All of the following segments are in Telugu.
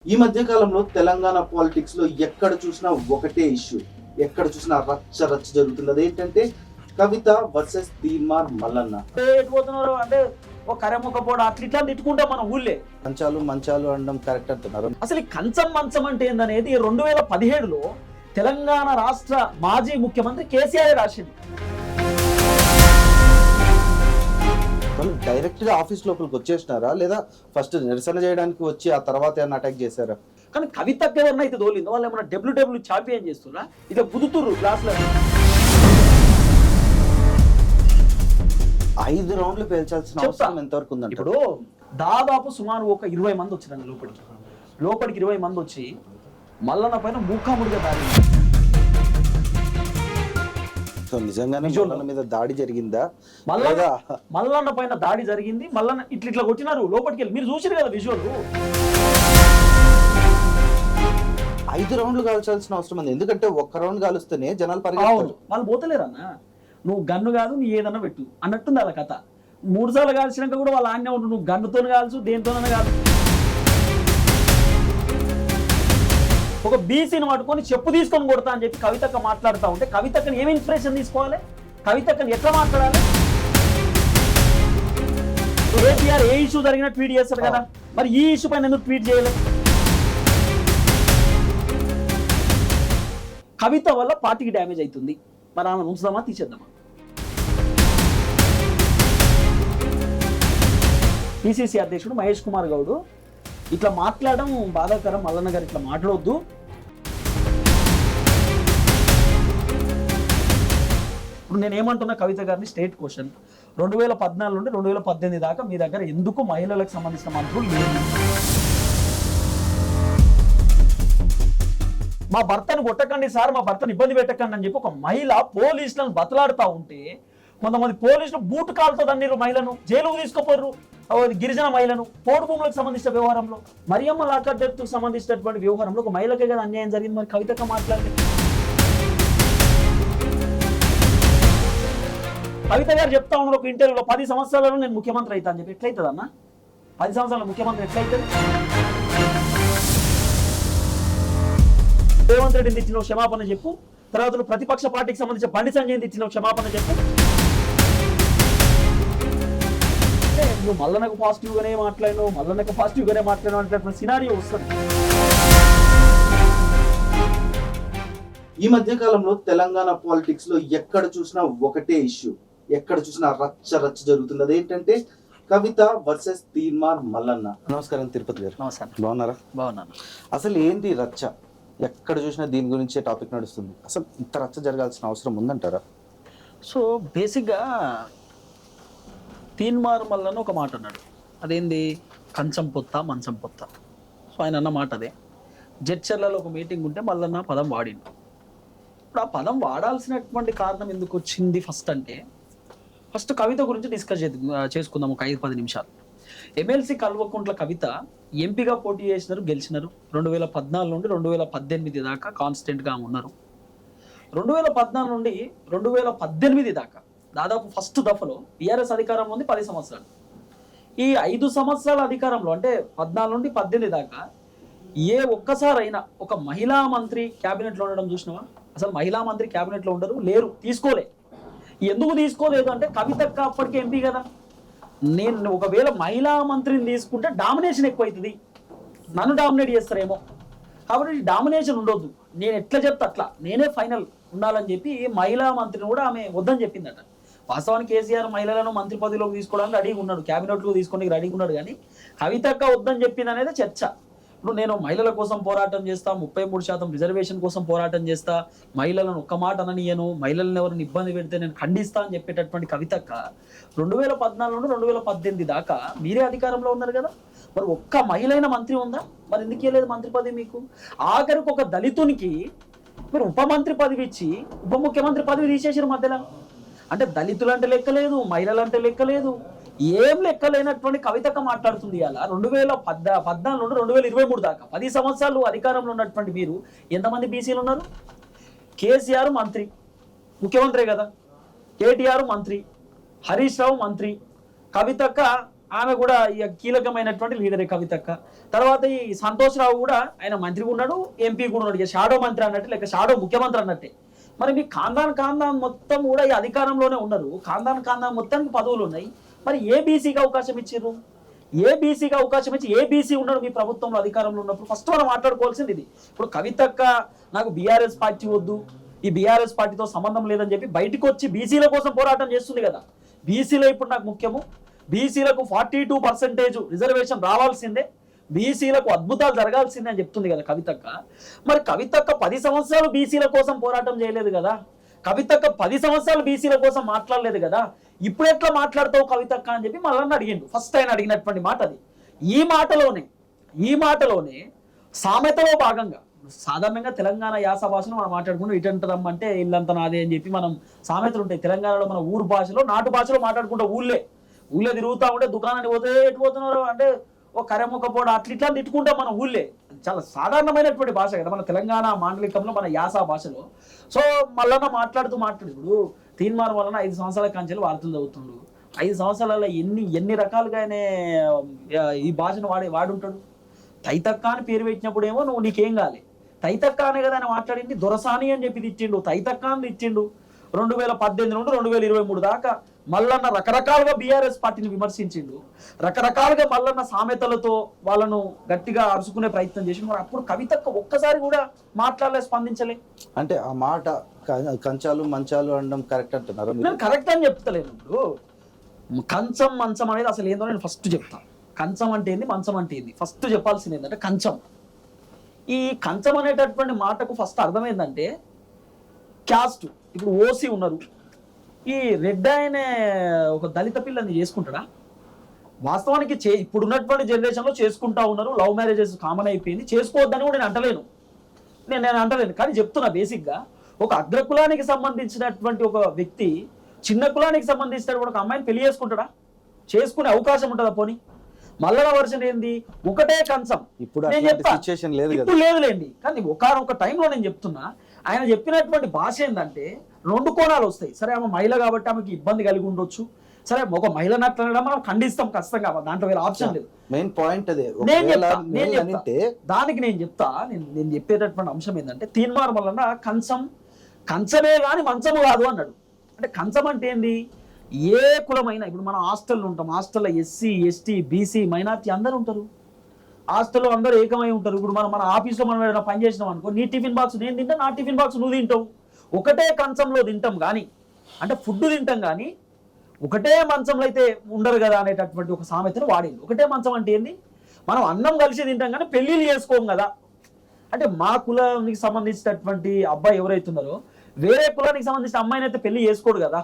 ఈ మధ్య కాలంలో తెలంగాణ పాలిటిక్స్ లో ఎక్కడ చూసినా ఒకటే ఇష్యూ, ఎక్కడ చూసినా రచ్చ రచ్చ జరుగుతుంది. అదేంటంటే కవిత వర్సెస్ తీన్మార్ మల్లన్న. ఎటు పోతున్నారు అంటే ఒక కరెముక పోడు అట్లా ఇట్లా తిట్టుకుంటాం మన ఊళ్ళే. మంచాలు మంచాలు అనడం కరెక్ట్ అంటున్నారు. అసలు ఈ కంచం మంచం అంటే ఏందనేది 2017లో తెలంగాణ రాష్ట్ర మాజీ ముఖ్యమంత్రి కేసీఆర్ రాసింది. వాళ్ళు డైరెక్ట్ గా ఆఫీస్ లోపలికి వచ్చేసినారా లేదా ఫస్ట్ నిరసన చేయడానికి వచ్చి ఆ తర్వాత ఏమైనా అటాక్ చేశారా? కానీ కవితకి ఎవరన్నా అయితే దోలిందో వాళ్ళు ఏమన్నా డబ్ల్యూడబ్ల్యూ ఛాంపియన్ చేస్తున్నా ఇట్లా గుదుతుర్రు క్లాస్లో. 5 రౌండ్లు పేల్చాల్సిన అవసరం ఎంతవరకు ఉందంటే ఇప్పుడు దాదాపు సుమారు ఒక 20 మంది వచ్చినారు లోపలికి 20 మంది వచ్చి మల్లన్న పైన మూకాముడిగా దాడి. సో నిజంగానే మల్లన్న మీద దాడి జరిగిందా? మల్లన్న పైన దాడి జరిగింది. మల్లన్న ఇట్లా కొట్టినారు లోపలికి వెళ్ళి. మీరు చూసారు కదా విజువల్. 5 రౌండ్లు కాల్చాల్సిన అవసరం ఉంది. ఎందుకంటే ఒక్క రౌండ్ కాలుస్తేనే జనాలు పరిగెత్తారు. వాళ్ళు పోతలేరన్నా. నువ్వు గన్ను కాదు నీ ఏదన్నా పెట్టు అన్నట్టుంది వాళ్ళ కథ. 3 సార్లు కాల్చినాక కూడా వాళ్ళు ఆన్నే ఉంటు. నువ్వు గన్నుతో కాల్చు దేనితోనైనా కాదు. ఒక బీసీని పట్టుకొని చెప్పు తీసుకొని కొడతా అని చెప్పి కవితక్క మాట్లాడుతూ ఉంటే కవితక్కని ఏమి ఇన్స్పిరేషన్ తీసుకోవాలి? కవితక్కని ఎట్లా మాట్లాడాలి? కేటీఆర్ ఏ ఇష్యూ జరిగినా ట్వీట్ చేస్తాడు కదా, మరి ఈ ఇష్యూ పైన ఎందుకు ట్వీట్ చేయలేదు? కవిత వల్ల పార్టీకి డ్యామేజ్ అవుతుంది. మరి ఆమె ఉంచుదామా తీసేద్దామా? పిసిసి అధ్యక్షుడు మహేష్ కుమార్ గౌడ్ ఇట్లా మాట్లాడడం బాధాకరం. మల్లన్న గారు ఇట్లా మాట్లాడొద్దు. ఇప్పుడు నేను ఏమంటున్నా కవిత గారిని స్టేట్ క్వశ్చన్, 2014 నుండి 2018 దాకా మీ దగ్గర ఎందుకు మహిళలకు సంబంధించిన మంత్రులు లేదు? మా భర్తను కొట్టకండి సార్, మా భర్తను ఇబ్బంది పెట్టకండి అని చెప్పి ఒక మహిళ పోలీసులను బతలాడుతూ ఉంటే కొంతమంది పోలీసులు బూటు కాలుతో తన్నీరు మహిళను, జైలుకు తీసుకుపోరు గిరిజన మహిళను. పోడు భూములకు సంబంధించిన వ్యవహారంలో, మరియమ్మ లాకర్కు సంబంధించినటువంటి వ్యవహారంలో ఒక మహిళకే కదా అన్యాయం జరిగింది. మరి కవితగా మాట్లాడి కవిత గారు చెప్తా ఉన్నారు ఒక ఇంటర్వ్యూలో 10 సంవత్సరాలలో నేను ముఖ్యమంత్రి అవుతా అని చెప్పి. ఎట్లయితుంది అన్న? 10 సంవత్సరాల ముఖ్యమంత్రి ఎట్లయితుంది? రేవంత్ రెడ్డిని ఇచ్చిన క్షమాపణ చెప్పు. తర్వాత నువ్వు ప్రతిపక్ష పార్టీకి సంబంధించిన బండి సంజయ్ని ఇచ్చిన క్షమాపణ చెప్పు. నువ్వు మల్లన్నకు పాజిటివ్ గానే మాట్లాడినావు, మల్లన్నకు పాజిటివ్ గానే మాట్లాడినావు అంటే సినారియో వస్తుంది. ఈ మధ్య కాలంలో తెలంగాణ పాలిటిక్స్ లో ఎక్కడ చూసినా ఒకటే ఇష్యూ, ఎక్కడ చూసినా రచ్చ రచ్చ జరుగుతుంది. అదేంటంటే కవిత వర్సెస్ తీన్మార్ మల్లన్న. నమస్కారం తిరుపతి గారు. నమస్కారం. బాగున్నారా? బాగున్నాను. అసలు ఏంటి రచ్చ? ఎక్కడ చూసినా దీని గురించే టాపిక్ నడుస్తుంది. అసలు ఇంత రచ్చ జరగాల్సిన అవసరం ఉందంటారా? సో బేసిక్గా తీన్మార్ మల్లన్న ఒక మాట అన్నాడు. అదేంది? కంచం పొత్త మంచం పొత్త. సో ఆయన అన్న మాట అదే. జడ్చర్లలో ఒక మీటింగ్ ఉంటే మల్లన్న పదం వాడిండు. ఇప్పుడు ఆ పదం వాడాల్సినటువంటి కారణం ఎందుకు వచ్చింది ఫస్ట్ కవిత గురించి డిస్కస్ చేసుకుందాం ఒక 5-10 నిమిషాలు. ఎమ్మెల్సీ కల్వకుంట్ల కవిత ఎంపీగా పోటీ చేసినారు, గెలిచినారు. 2014 నుండి 2018 దాకా కాన్స్టెంట్గా ఉన్నారు. 2014 నుండి 2018 దాకా దాదాపు ఫస్ట్ దఫలో టీఆర్ఎస్ అధికారంలో ఉంది 10 సంవత్సరాలు. ఈ 5 సంవత్సరాల అధికారంలో అంటే 14 నుండి 18 దాకా ఏ ఒక్కసారైనా ఒక మహిళా మంత్రి క్యాబినెట్లో ఉండడం చూసినావా? అసలు మహిళా మంత్రి క్యాబినెట్లో ఉండరు, లేరు, తీసుకోలే. ఎందుకు తీసుకోలేదు అంటే కవితక్క అప్పటికే ఎంపీ కదా. నేను ఒకవేళ మహిళా మంత్రిని తీసుకుంటే డామినేషన్ ఎక్కువ అవుతుంది, నన్ను డామినేట్ చేస్తారేమో, కాబట్టి డామినేషన్ ఉండొద్దు, నేను ఎట్లా చెప్తా అట్లా నేనే ఫైనల్ ఉండాలని చెప్పి మహిళా మంత్రిని కూడా ఆమె వద్దని చెప్పిందట. వాస్తవానికి కేసీఆర్ మహిళలను మంత్రి పదవిలోకి తీసుకోవడానికి రెడీగా ఉన్నాడు, క్యాబినెట్లో తీసుకోవడానికి రెడీగా ఉన్నాడు. కానీ కవితక్క వద్దని చెప్పింది అనేది చర్చ. ఇప్పుడు నేను మహిళల కోసం పోరాటం చేస్తా, 33% రిజర్వేషన్ కోసం పోరాటం చేస్తా, మహిళలను ఒక్క మాట అననీయను, మహిళలను ఎవరిని ఇబ్బంది పెడితే నేను ఖండిస్తా అని చెప్పేటటువంటి కవితక్క 2014 నుండి 2018 దాకా మీరే అధికారంలో ఉన్నారు కదా. మరి ఒక్క మహిళైన మంత్రి ఉందా? మరి ఎందుకు ఇవ్వలేదు మంత్రి పదవి మీకు? ఆఖరికి ఒక దళితునికి మీరు ఉప మంత్రి పదవి ఇచ్చి ఉప ముఖ్యమంత్రి పదవి తీసేసారు మధ్యలో. అంటే దళితులు అంటే లెక్కలేదు, మహిళలు అంటే లెక్కలేదు, ఏం లెక్కలేనటువంటి కవితక్క మాట్లాడుతుంది. అలా 2014 నుండి 2023 దాకా 10 సంవత్సరాలు అధికారంలో ఉన్నటువంటి మీరు ఎంతమంది బీసీలు ఉన్నారు? కేసీఆర్ మంత్రి, ముఖ్యమంత్రి కదా, కేటీఆర్ మంత్రి, హరీష్ రావు మంత్రి, కవితక్క ఆమె కూడా ఇక కీలకమైనటువంటి లీడరే కవితక్క. తర్వాత ఈ సంతోష్ రావు కూడా ఆయన మంత్రిగా ఉన్నాడు, ఎంపీ కూడా ఉన్నాడు, ఇక షాడో మంత్రి అన్నట్టు, లేక షాడో ముఖ్యమంత్రి అన్నట్టే. మరి మీ ఖాందాన్ మొత్తం కూడా ఈ అధికారంలోనే ఉన్నారు, ఖాందాన్ మొత్తానికి పదవులు ఉన్నాయి. మరి ఏబీసీకి అవకాశం ఇచ్చారు, ఏబీసీకి అవకాశం ఇచ్చి ఏబీసీ ఉన్నాడు మీ ప్రభుత్వంలో అధికారంలో ఉన్నప్పుడు. ఫస్ట్ మనం మాట్లాడుకోవాల్సింది ఇది. ఇప్పుడు కవితక్క నాకు బీఆర్ఎస్ పార్టీ వద్దు, ఈ బీఆర్ఎస్ పార్టీతో సంబంధం లేదని చెప్పి బయటకు వచ్చి బీసీల కోసం పోరాటం చేస్తుంది కదా. బీసీలో ఇప్పుడు నాకు ముఖ్యము, బీసీలకు 42% రిజర్వేషన్ రావాల్సిందే, బీసీలకు అద్భుతాలు జరగాల్సిందే అని చెప్తుంది కదా కవితక్క. మరి కవితక్క 10 సంవత్సరాలు బీసీల కోసం పోరాటం చేయలేదు కదా, కవితక్క 10 సంవత్సరాలు బీసీల కోసం మాట్లాడలేదు కదా, ఇప్పుడు ఎట్లా మాట్లాడతావు కవితక్క అని చెప్పి మళ్ళీ అడిగిండు. ఫస్ట్ ఆయన అడిగినటువంటి మాట అది. ఈ మాటలోనే సామెతలో భాగంగా సాధారణంగా తెలంగాణ యాస భాషలో మనం మాట్లాడుకుంటూ ఇటంటదమ్మంటే ఇల్లంతా నాదే అని చెప్పి మనం సామెతలు ఉంటాయి తెలంగాణలో. మన ఊరు భాషలో నాటు భాషలో మాట్లాడుకుంటా ఊళ్ళే తిరుగుతూ ఉంటే దుకాణానికి పోతే ఎటు పోతున్నారు అంటే ఓ కరెముక్క పోడ అట్లా ఇట్లా తిట్టుకుంటాం మన ఊళ్ళే. చాలా సాధారణమైనటువంటి భాష కదా మన తెలంగాణ మాండలికంలో, మన యాస భాషలో. సో మళ్ళా మాట్లాడు ఇప్పుడు తీన్మార్ వలన 5 సంవత్సరాల కంచెలు వార్తలు చదువుతుండు. 5 సంవత్సరాలలో ఎన్ని రకాలుగానే ఈ భాషను వాడుంటాడు. తైతక్క అని పేరు పెట్టినప్పుడు ఏమో నువ్వు నీకేం కాలే, తైతక్క అనే కదా ఆయన మాట్లాడింది. దొరసాని అని చెప్పి ఇచ్చిండు, తైతక్క అని ఇచ్చిండు. 2018 నుండి 2023 దాకా మల్లన్న రకరకాలుగా బీఆర్ఎస్ పార్టీని విమర్శించిండు, రకరకాలుగా మల్లన్న సామెతలతో వాళ్ళను గట్టిగా అరుచుకునే ప్రయత్నం చేసిండు. మరి అప్పుడు కవితక్క ఒక్కసారి కూడా మాట్లాడలే, స్పందించలే. అంటే ఆ మాట కంచాలు మంచాలు అనడం కరెక్ట్ అంటున్నారు? నేను కరెక్ట్ అని చెప్తలేను. ఇప్పుడు కంచం మంచం అనేది అసలు ఏందో నేను ఫస్ట్ చెప్తాను. కంచం అంటే ఏంది, మంచం అంటే ఏంది ఫస్ట్ చెప్పాల్సింది ఏంటంటే కంచం. ఈ కంచం అనేటటువంటి మాటకు ఫస్ట్ అర్థం ఏంటంటే క్యాస్ట్. ఇప్పుడు ఓసీ ఉన్నారు, ఈ రెడ్ అనే ఒక దళిత పిల్లని చేసుకుంటాడా? వాస్తవానికి ఇప్పుడు ఉన్నటువంటి జనరేషన్లో చేసుకుంటా ఉన్నారు, లవ్ మ్యారేజెస్ కామన్ అయిపోయింది, చేసుకోవద్దని కూడా నేను అంటలేను, కానీ చెప్తున్నా బేసిక్గా ఒక అగ్రకులానికి సంబంధించినటువంటి ఒక వ్యక్తి చిన్న కులానికి సంబంధించినటువంటి ఒక అమ్మాయిని పెళ్లి చేసుకుంటాడా? చేసుకునే అవకాశం ఉంటుందా? పోనీ మల్లన వర్షన్ ఏంది, ఒకటే కంచం. ఇప్పుడు లేదులేండి, కానీ ఒకనొక టైంలో నేను చెప్తున్నా, ఆయన చెప్పినటువంటి భాష ఏంటంటే 2 కోణాలు వస్తాయి. సరే ఆమె మహిళ కాబట్టి ఆమెకి ఇబ్బంది కలిగి ఉండొచ్చు, సరే ఒక మహిళను అట్లా మనం ఖండిస్తాం ఖచ్చితంగా, దాంట్లో వేరే ఆప్షన్ లేదు. మెయిన్ పాయింట్ అదే. దానికి నేను చెప్పేటటువంటి అంశం ఏంటంటే తీన్మార్ వలన కంచమే కానీ మంచము కాదు అన్నాడు. అంటే కంచం అంటే ఏంది, ఏ కులమైనా. ఇప్పుడు మనం హాస్టల్లో ఉంటాం, హాస్టల్లో ఎస్సీ ఎస్టీ బీసీ మైనార్టీ అందరూ ఉంటారు, హాస్టల్లో అందరూ ఏకమై ఉంటారు. ఇప్పుడు మన ఆఫీస్లో మనం ఏదైనా పని చేసినాం అనుకో, నీ టిఫిన్ బాక్స్ నేను తింటా, నా టిఫిన్ బాక్స్ నువ్వు తింటావు, ఒకటే కంచంలో తింటాం కానీ, అంటే ఫుడ్ తింటాం కానీ ఒకటే మంచంలో అయితే ఉండరు కదా అనేటటువంటి ఒక సామెతను వాడింది. ఒకటే మంచం అంటే ఏంది, మనం అన్నం కలిసి తింటాం కానీ పెళ్ళిళ్ళు చేసుకోం కదా. అంటే మా కులానికి సంబంధించినటువంటి అబ్బాయి ఎవరైతున్నారో వేరే కులానికి సంబంధించిన అమ్మాయిని అయితే పెళ్లి చేసుకోడు కదా.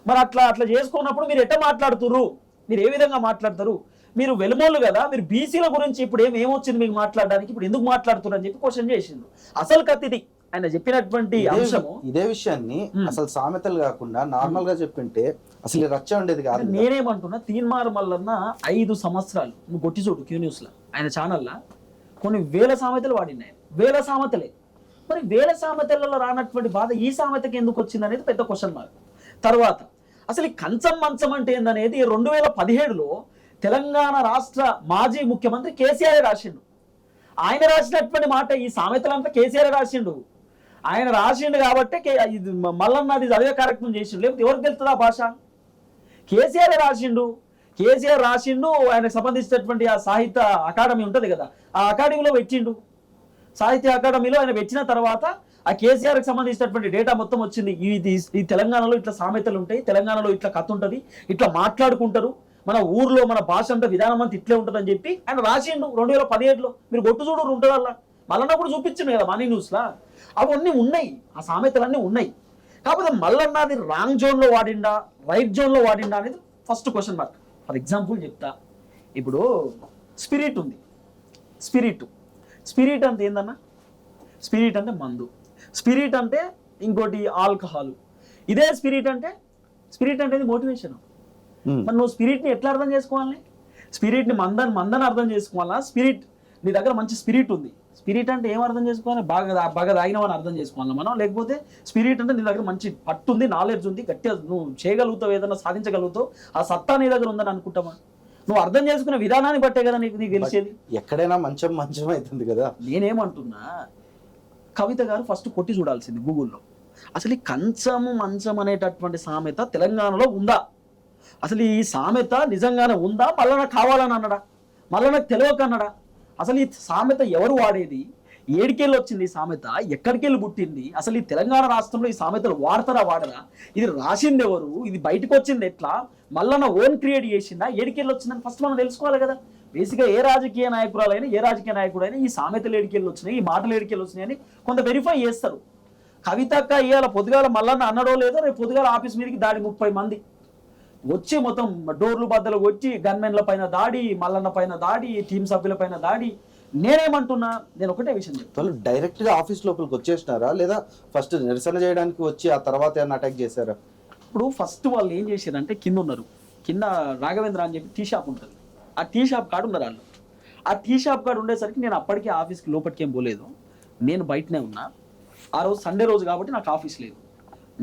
మరి అట్లా చేసుకున్నప్పుడు మీరు ఎట్లా మాట్లాడుతుర్రు, మీరు ఏ విధంగా మాట్లాడతారు? మీరు వెలుమోళ్ళు కదా, మీరు బీసీల గురించి ఇప్పుడు ఏమొచ్చింది మీకు మాట్లాడడానికి, ఇప్పుడు ఎందుకు మాట్లాడుతున్నారు అని చెప్పి క్వశ్చన్ చేసిండు. అసలు కత్తిది ఆయన చెప్పినటువంటి అంశము. ఇదే విషయాన్ని అసలు సామెతలు కాకుండా నార్మల్ గా చెప్పింటే అసలు రచ్చ ఉండేది కాదు. నేనేమంటున్నా, తీన్మార్ మల్లన్న 5 సంవత్సరాలు నువ్వు కొట్టి చూడు క్యూ న్యూస్ లో ఆయన ఛానల్లో కొన్ని వేల సామెతలు వాడింది ఆయన, వేల సామెతలే. మరి వేల సామెతలలో రానటువంటి బాధ ఈ సామెతకి ఎందుకు వచ్చింది అనేది పెద్ద క్వశ్చన్ మార్క్. తర్వాత అసలు ఈ కంచం మంచం అంటే ఏందనేది 2017లో తెలంగాణ రాష్ట్ర మాజీ ముఖ్యమంత్రి కేసీఆర్ రాసిండు. ఆయన రాసినటువంటి మాట, ఈ సామెతలంతా కేసీఆర్ రాసిండు. ఆయన రాసిండు కాబట్టి మల్లన్న అది చదివే కార్యక్రమం చేసిండు, లేకపోతే ఎవరికి తెలుస్తుంది ఆ భాష? కేసీఆర్ రాసిండు. ఆయనకు సంబంధించినటువంటి ఆ సాహిత్య అకాడమీ ఉంటుంది కదా, ఆ అకాడమీలో పెట్టిండు. సాహిత్య అకాడమీలో ఆయన వచ్చిన తర్వాత ఆ కేసీఆర్కి సంబంధించినటువంటి డేటా మొత్తం వచ్చింది. ఈ తెలంగాణలో ఇట్లా సామెతలు ఉంటాయి, తెలంగాణలో ఇట్లా కథ ఉంటుంది, ఇట్లా మాట్లాడుకుంటారు, మన ఊర్లో మన భాష అంతా విధానం అంతా ఇట్లే ఉంటుంది అని చెప్పి ఆయన రాసిండు 2017లో. మీరు కొట్టు చూడు ఉంటుంది అలా మల్లన్న కూడా చూపించింది కదా మనీ న్యూస్లా. అవన్నీ ఉన్నాయి, ఆ సామెతలన్నీ ఉన్నాయి. కాకపోతే మల్లన్న అది రాంగ్ జోన్లో వాడిండా, రైట్ జోన్లో వాడిండా అనేది first question mark. For example చెప్తా, ఇప్పుడు స్పిరిట్ ఉంది, స్పిరిట్ అంటే ఏందన్నా? స్పిరిట్ అంటే మందు, స్పిరిట్ అంటే ఇంకోటి ఆల్కహాల్. ఇదే స్పిరిట్ అంటే మోటివేషన్. మరి నువ్వు స్పిరిట్ని ఎట్లా అర్థం చేసుకోవాలి? స్పిరిట్ని మందని అర్థం చేసుకోవాలా? స్పిరిట్ నీ దగ్గర మంచి స్పిరిట్ ఉంది, స్పిరిట్ అంటే ఏం అర్థం చేసుకోవాలి? బాగా తాగినవని అర్థం చేసుకోవాలి మనం, లేకపోతే స్పిరిట్ అంటే నీ దగ్గర మంచి పట్టు ఉంది, నాలెడ్జ్ ఉంది, గట్టిగా నువ్వు చేయగలుగుతావు, ఏదైనా సాధించగలుగుతావు, ఆ సత్తా నీ దగ్గర ఉందని అనుకుంటామా? నువ్వు అర్థం చేసుకునే విధానాన్ని బట్టే కదా నీకు తెలిసేది. ఎక్కడైనా మంచం మంచం అవుతుంది కదా. నేనేమంటున్నా, కవిత గారు ఫస్ట్ కొట్టి చూడాల్సింది గూగుల్లో. అసలు ఈ కంచము మంచం అనేటటువంటి సామెత తెలంగాణలో ఉందా? అసలు ఈ సామెత నిజంగానే ఉందా? మళ్ళీ నాకు కావాలని అన్నాడా? మళ్ళీ నాకు తెలియక అన్నాడా? అసలు ఈ సామెత ఎవరు వాడేది? ఏడికెళ్ళి వచ్చింది ఈ సామెత? ఎక్కడికెళ్ళి పుట్టింది? అసలు ఈ తెలంగాణ రాష్ట్రంలో ఈ సామెతలు వాడతారా వాడరా? ఇది రాసింది ఎవరు? ఇది బయటకు వచ్చింది ఎట్లా? మళ్ళా ఓన్ క్రియేట్ చేసిందా? ఏడికెళ్ళి వచ్చిందని ఫస్ట్ మనం తెలుసుకోవాలి కదా. బేసిక్గా ఏ రాజకీయ నాయకురాలైనా ఏ రాజకీయ నాయకుడైనా ఈ సామెతలు ఏడికెళ్ళి వచ్చినాయి, ఈ మాటలు ఏడికెళ్ళి వచ్చినాయి అని కొంత వెరిఫై చేస్తారు. కవితక్క ఇవాళ పొద్దుగాల మల్లన్న అన్నడో లేదో, రేపు పొద్దుగాల ఆఫీస్ మీదకి దాడి 30 మంది వచ్చి మొత్తం డోర్లు బద్దలు వచ్చి గన్మెన్ల పైన దాడి, మల్లన్న పైన దాడి, టీం సభ్యుల పైన దాడి. నేనేమంటున్నా, నేను ఒకటే విషయం చెప్తాను. వాళ్ళు డైరెక్ట్ గా ఆఫీస్ లోపలికి వచ్చేసినారా లేదా ఫస్ట్ నిరసన చేయడానికి వచ్చి ఆ తర్వాత ఏమైనా అటాక్ చేశారా? ఇప్పుడు ఫస్ట్ వాళ్ళు ఏం చేశారంటే కింద ఉన్నారు, కింద రాఘవేంద్ర అని చెప్పి టీ షాప్ ఉంటుంది, ఆ టీ షాప్ కాడ ఉన్నారు వాళ్ళు. ఆ టీ షాప్ కాడ ఉండేసరికి నేను అప్పటికే ఆఫీస్కి లోపలికి ఏం పోలేదు, నేను బయటనే ఉన్నా. ఆ రోజు సండే రోజు కాబట్టి నాకు ఆఫీస్ లేదు.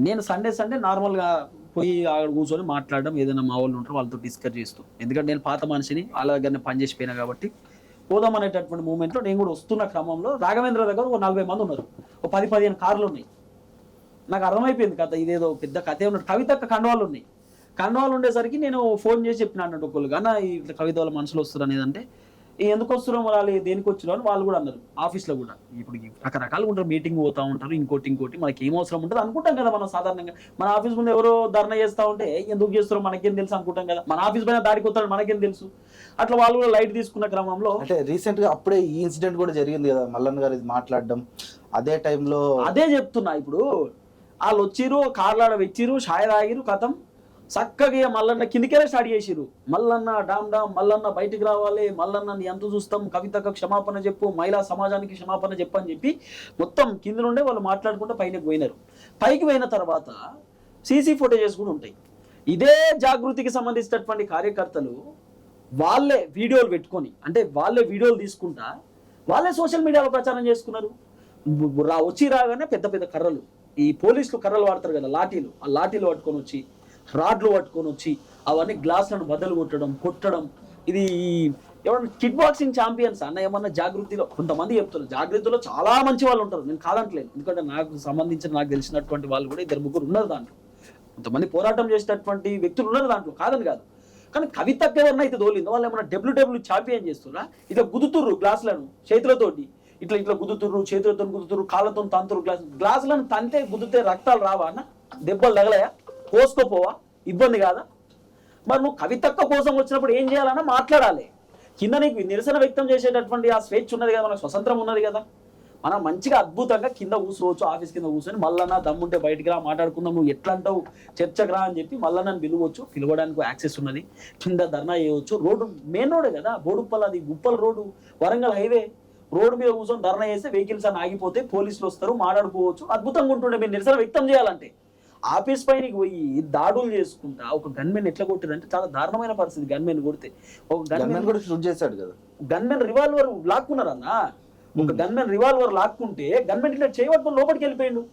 నేను సండే నార్మల్గా పోయి అక్కడ కూర్చొని మాట్లాడడం, ఏదైనా మా వాళ్ళు ఉంటారో వాళ్ళతో డిస్కస్ చేస్తూ, ఎందుకంటే నేను పాత మనిషిని వాళ్ళ దగ్గరనే పనిచేసిపోయినా కాబట్టి పోదాం అనేటటువంటి మూమెంట్లో నేను కూడా వస్తున్న క్రమంలో రాఘవేంద్ర దగ్గర ఒక 40 మంది ఉన్నారు, ఒక 10-15 కార్లు ఉన్నాయి. నాకు అర్థమైపోయింది కథ, ఇదేదో పెద్ద కథే ఉన్నట్టు. కవితక్క కండవాళ్ళు ఉన్నాయి. కండవాళ్ళు ఉండేసరికి నేను ఫోన్ చేసి చెప్పిన అన్నట్టు ఒకళ్ళు, కానీ ఇట్లా కవిత వాళ్ళ మనుషులు వస్తారు అనేది. అంటే ఎందుకు వస్తున్నారో వాళ్ళు దేనికి వచ్చినారో అని వాళ్ళు కూడా అన్నారు. ఆఫీస్లో కూడా ఇప్పుడు రకరకాలుగా ఉంటారు, మీటింగ్ పోతూ ఉంటారు, ఇంకోటి మనకి ఏం అవసరం ఉంటుంది అనుకుంటాం కదా మనం. సాధారణంగా మన ఆఫీస్ ముందు ఎవరో ధర్నా చేస్తూ ఉంటే ఎందుకు చేస్తారో మనకేం తెలుసు అనుకుంటాం కదా. మన ఆఫీస్ పైన దాడికి వస్తారో మనకేం తెలుసు. అట్లా వాళ్ళు కూడా లైట్ తీసుకున్న క్రమంలో, అంటే రీసెంట్ గా అప్పుడే ఈ ఇన్సిడెంట్ కూడా జరిగింది కదా, మల్లన్న గారు ఇది మాట్లాడడం అదే టైంలో. అదే చెప్తున్నా. ఇప్పుడు వాళ్ళు వచ్చిరు, కార్లాడ వెచ్చిరు, షాయ తాగిరు, కథం చక్కగా మల్లన్న కిందికెళ్ళే స్టార్ట్ చేసిరు. మల్లన్న డామ్ డామ్, మల్లన్న బయటికి రావాలి, మల్లన్న ఎంత చూస్తాం, కవితకు క్షమాపణ చెప్పు, మహిళా సమాజానికి క్షమాపణ చెప్పు అని చెప్పి మొత్తం కింద నుండే వాళ్ళు మాట్లాడుకుంటూ పైకి పోయినారు. పైకి పోయిన తర్వాత సీసీ ఫుటేజెస్ కూడా ఉంటాయి. ఇదే జాగృతికి సంబంధించినటువంటి కార్యకర్తలు వాళ్ళే వీడియోలు పెట్టుకొని, అంటే వాళ్ళే వీడియోలు తీసుకుంటా వాళ్ళే సోషల్ మీడియాలో ప్రచారం చేసుకున్నారు. వచ్చి రాగానే పెద్ద పెద్ద కర్రలు, ఈ పోలీసులు కర్రలు వాడతారు కదా, లాఠీలు, ఆ లాఠీలు పట్టుకొని వచ్చి, రాడ్లు పట్టుకొని వచ్చి అవన్నీ గ్లాసులను బద్దలు కొట్టడం. ఇది ఏమన్నా కిక్ బాక్సింగ్ ఛాంపియన్స్ అన్న ఏమన్నా జాగృతిలో కొంతమంది చెప్తున్నారు. జాగృతిలో చాలా మంచి వాళ్ళు ఉంటారు, నేను కాదంటలేను. ఎందుకంటే నాకు సంబంధించిన, నాకు తెలిసినటువంటి వాళ్ళు కూడా 2-3 ఉన్నారు దాంట్లో. కొంతమంది పోరాటం చేసేటటువంటి వ్యక్తులు ఉన్నారు దాంట్లో, కాదని కాదు. కానీ కవితకు ఎవరినైతే అయితే తోలిందో వాళ్ళు ఏమన్నా డబ్ల్యూ ఛాంపియన్ చేస్తున్నా, ఇట్లా గుద్దుతుర్రు గ్లాసులను చేతులతోటి, ఇట్లా గుద్దుతుర్రు, చేతులతో గుద్దుతుర్రు, కాళ్ళతో తంతురు. గ్లాసులను తంతే గుద్దుతే రక్తాలు రావా అన్న? దెబ్బలు తగలయా? కోసుకోపోవా? ఇబ్బంది కాదా? మరి నువ్వు కవితక్క కోసం వచ్చినప్పుడు ఏం చేయాలన్నా మాట్లాడాలి. కింద నీకు నిరసన వ్యక్తం చేసేటటువంటి ఆ స్వేచ్ఛ ఉన్నది కదా, మనకు స్వతంత్రం ఉన్నది కదా. మనం మంచిగా అద్భుతంగా కింద కూర్చోవచ్చు, ఆఫీస్ కింద కూర్చొని మల్లన్న దమ్ముంటే బయటికి రా మాట్లాడుకుందాం, నువ్వు ఎట్లా అంటావు చర్చకు రా అని చెప్పి మల్లన్నని పిలవచ్చు. పిలవడానికి యాక్సెస్ ఉన్నది, కింద ధర్నా చేయవచ్చు. రోడ్డు మెయిన్ రోడ్ కదా, బోడుప్పల్, అది గుప్పల్ రోడ్డు, వరంగల్ హైవే రోడ్డు మీద కూర్చొని ధర్నా చేస్తే వెహికల్స్ అని ఆగిపోతే పోలీసులు వస్తారు, మాట్లాడుకోవచ్చు. అద్భుతంగా ఉంటుండే మీరు నిరసన వ్యక్తం చేయాలంటే. ఆఫీస్ పైనకి పోయి దాడులు చేసుకుంటా ఒక గన్మెన్ ఎట్లా కొట్టారంటే చాలా దారుణమైన పరిస్థితి. గన్మెన్ కొడితే ఒక గన్మెన్ కూడా షూట్ చేశాడు కదా, గన్మెన్ రివాల్వర్ లాక్కున్నారన్న. ఒక గన్మెన్ రివాల్వర్ లాక్కుంటే గన్మెన్ ఇట్లా చేయబట్టుకుని లోపలికి వెళ్ళిపోయిండు.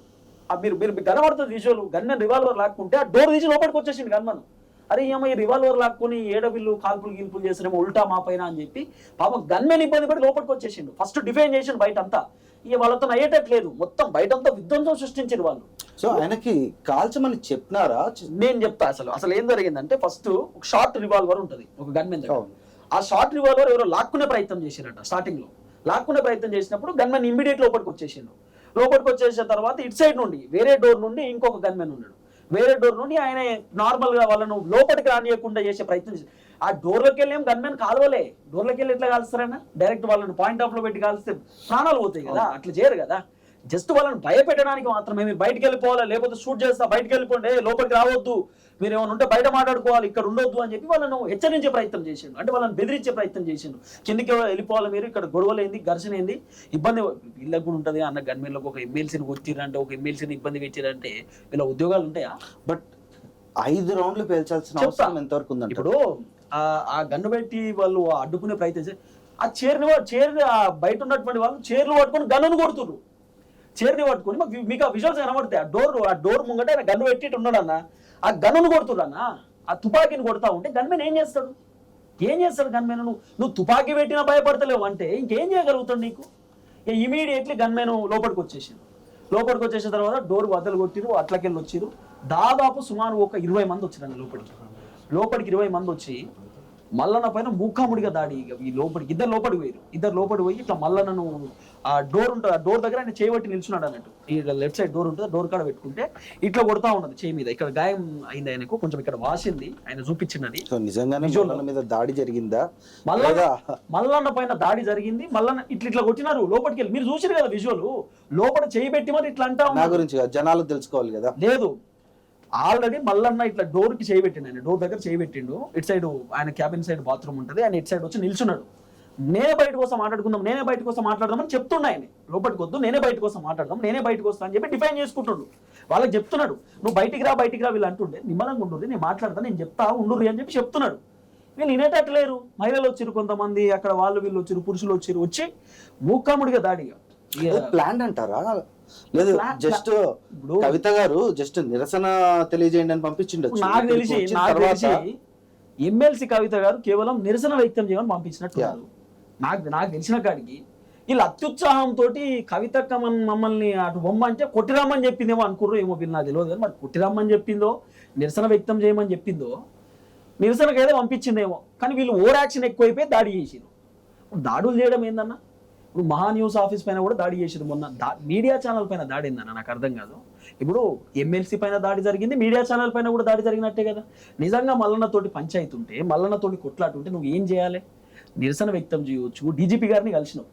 మీరు కనబడుతుంది విజువల్. గన్మెన్ రివాల్వర్ లాక్కుంటే ఆ డోర్ తీసి లోపలికి వచ్చేసిండు గన్మెన్. అరే ఏమో ఈ రివాల్వర్ లాక్కుని ఏడవిల్లు కాల్పులు చేస్తారేమో ఉల్టా మా పైన అని చెప్పి పాపం గన్మెన్ ఇబ్బంది పడి లోపలికి వచ్చేసిండు. ఫస్ట్ డిఫైన్ చేసిండు బయట అంతా. ఇక వాళ్ళతో అయ్యేటట్లేదు, మొత్తం బయటంతా విధ్వంసం సృష్టించారు వాళ్ళు. సో ఆయనకి కాల్చమని చెప్పినారా? నేను చెప్తా. అసలు ఏం జరిగిందంటే, ఫస్ట్ ఒక షార్ట్ రివాల్వర్ ఉంటుంది ఒక గన్మెన్ దగ్గర. ఆ షార్ట్ రివాల్వర్ ఎవరో లాక్కునే ప్రయత్నం చేశారట. స్టార్టింగ్ లో లాక్కునే ప్రయత్నం చేసినప్పుడు గన్మెన్ ఇమ్మీడియట్ లోపలికి వచ్చేసిండు. లోపలికి వచ్చేసిన తర్వాత ఇటు సైడ్ నుండి వేరే డోర్ నుండి ఇంకొక గన్మెన్ ఉన్నాడు. వేరే డోర్ నుండి ఆయన నార్మల్ గా వాళ్ళను లోపలికి రానియకుండా చేసే ప్రయత్నం చేశారు. ఆ డోర్లోకి వెళ్ళి ఏం గన్మెన్ కాలువలే, డోర్లోకి వెళ్ళి ఎట్లా కాలుస్తారన్నా? డైరెక్ట్ వాళ్ళని పాయింట్ ఆఫ్ లో పెట్టి కాల్స్తే ప్రాణాలు పోతాయి కదా, అట్లా చేయరు కదా. జస్ట్ వాళ్ళని భయపెట్టడానికి మాత్రమే. మీరు బయటకు వెళ్ళిపోవాలి, లేకపోతే షూట్ చేస్తా, బయటకు వెళ్ళిపోండి, లోపలికి రావద్దు, మీరు ఏమైనా ఉంటే బయట మాట్లాడుకోవాలి, ఇక్కడ ఉండొద్దు అని చెప్పి వాళ్ళను హెచ్చరించే ప్రయత్నం చేసిండు. అంటే వాళ్ళని బెదిరించే ప్రయత్నం చేసిండు. కిందికి వెళ్ళిపోవాలి మీరు, ఇక్కడ గొడవలు ఏంది, ఘర్షణ ఏంది, ఇబ్బంది వీళ్ళకి కూడా ఉంటుంది అన్న. గన్మెన్లకు ఒక ఎమ్మెల్సీని కొట్టిరంటే, ఒక ఎమ్మెల్సీని ఇబ్బంది పెట్టిరంటే వీళ్ళ ఉద్యోగాలు ఉంటాయా? బట్ 5 రౌండ్లు పేల్చాల్సిన అవసరం ఎంతవరకు ఉందండి? ఇప్పుడు ఆ గన్ను పెట్టి వాళ్ళు అడ్డుకునే ప్రయత్నం చేసి ఆ చైర్ బయట ఉన్నటువంటి వాళ్ళు చైర్లు పట్టుకొని గన్నును కొడుతున్నారు. చైర్ని పట్టుకొని మీకు ఆ విజువల్స్ కనబడతాయి. ఆ డోర్ ముంగట ఆయన గన్ను పెట్టి ఉన్నాడు అన్న, ఆ గన్నును కొడుతున్నారు అన్న. ఆ తుపాకీని కొడతా ఉంటే గన్మెన్ ఏం చేస్తాడు? ఏం చేస్తాడు గన్మెన్? నువ్వు తుపాకీ పెట్టినా భయపడతలేవు అంటే ఇంకేం చేయగలుగుతాడు నీకు? ఇమీడియట్లీ గన్మెన్ లోపలికి వచ్చేసిండు. లోపలికి వచ్చేసిన తర్వాత డోర్ వద్దలు కొట్టిరు, అట్లకెళ్ళి వచ్చిరు. దాదాపు సుమారు ఒక 20 మంది వచ్చిరండి లోపలికి 20 మంది వచ్చి మల్లన్న పైన మూకాముడిగా దాడి. ఈ లోపలికి ఇద్దరు లోపలికి పోయి ఇట్లా మల్లన్నను ఆ డోర్ ఉంటుంది, ఆ డోర్ దగ్గర ఆయన చేయబట్టి నిల్చున్నాడు అన్నట్టు. ఈ లెఫ్ట్ సైడ్ డోర్ ఉంటుంది, డోర్ కాడ పెట్టుకుంటే ఇట్లా కొడతా ఉన్నది చేయి మీద. ఇక్కడ గాయం అయింది ఆయనకు, కొంచెం ఇక్కడ వాసింది, ఆయన చూపించినది. నిజంగానే మీద దాడి జరిగిందా? మల్లన్న పైన దాడి జరిగింది. మల్లన్న ఇట్లా కొట్టినారు లోపలికి వెళ్ళి. మీరు చూసారు కదా విజువల్, లోపల చేయి పెట్టి మరి ఇట్లా అంటా నా గురించి జనాలు తెలుసుకోవాలి కదా. లేదు, ఆల్రెడీ మల్లన్న ఇట్లా డోర్ కి చేయి పెట్టిండు, ఆయన డోర్ దగ్గర చేయి పెట్టిండు. ఇటు సైడ్ ఆయన క్యాబిన్ సైడ్ బాత్రూమ్ ఉంటుంది, ఆయన ఇటు సైడ్ వచ్చి నిల్చున్నాడు. నేనే బయట కోసం మాట్లాడదామని చెప్తున్నా ఆయన. లోపలికి వద్దు, నేనే బయట కోసం వస్తా అని చెప్పి డిఫైన్ చేసుకుంటుండు. వాళ్ళకి చెప్తున్నాడు, నువ్వు బయటికి రా వీళ్ళు అంటుండే, నిమ్మలంగా ఉండు, నేను మాట్లాడతా, నేను చెప్తా ఉండు అని చెప్పి చెప్తున్నాడు. వీళ్ళు వినేటట్లేరు. మహిళలు వచ్చిరు, కొంతమంది అక్కడ వీళ్ళు వచ్చిరు, పురుషులు వచ్చి మూకాముడిగా దాడిగా. ప్లాన్ అంటారా? లేదు, జస్ట్ కవిత గారు జస్ట్ నిరసన తెలియజేయండి అని పంపించిండొచ్చు. నాకు తెలిసి ఎమ్మెల్సీ కవిత గారు కేవలం నిరసన వ్యక్తం చేయమని పంపించినట్టు. నాకు తెలిసిన కాడికి వీళ్ళు అత్యుత్సాహంతో కవితక్క మమ్మల్ని అటు బొమ్మ అంటే కొట్టిరమ్మని చెప్పిందేమో అనుకుర్రు, ఏమో వీళ్ళు నాకు తెలియదు. కానీ మరి కొట్టిరమ్మని చెప్పిందో నిరసన వ్యక్తం చేయమని చెప్పిందో నిరసనకైతే పంపించిందేమో. కానీ వీళ్ళు ఓవర్ యాక్షన్ ఎక్కువైపోయి దాడి చేసిరు. దాడులు చేయడం ఏందన్నా? ఇప్పుడు మహా న్యూస్ ఆఫీస్ పైన కూడా దాడి చేసేది మొన్న. మీడియా ఛానల్ పైన దాడి ఏందన్న? నాకు అర్థం కాదు. ఇప్పుడు ఎమ్మెల్సీ పైన దాడి జరిగింది, మీడియా ఛానల్ పైన కూడా దాడి జరిగినట్టే కదా. నిజంగా మల్లన్నతోటి పంచాయతీ ఉంటే, మల్లన్నతోటి కొట్లాటుంటే నువ్వు ఏం చేయాలి? నిరసన వ్యక్తం చేయవచ్చు. డీజీపీ గారిని కలిసినావు.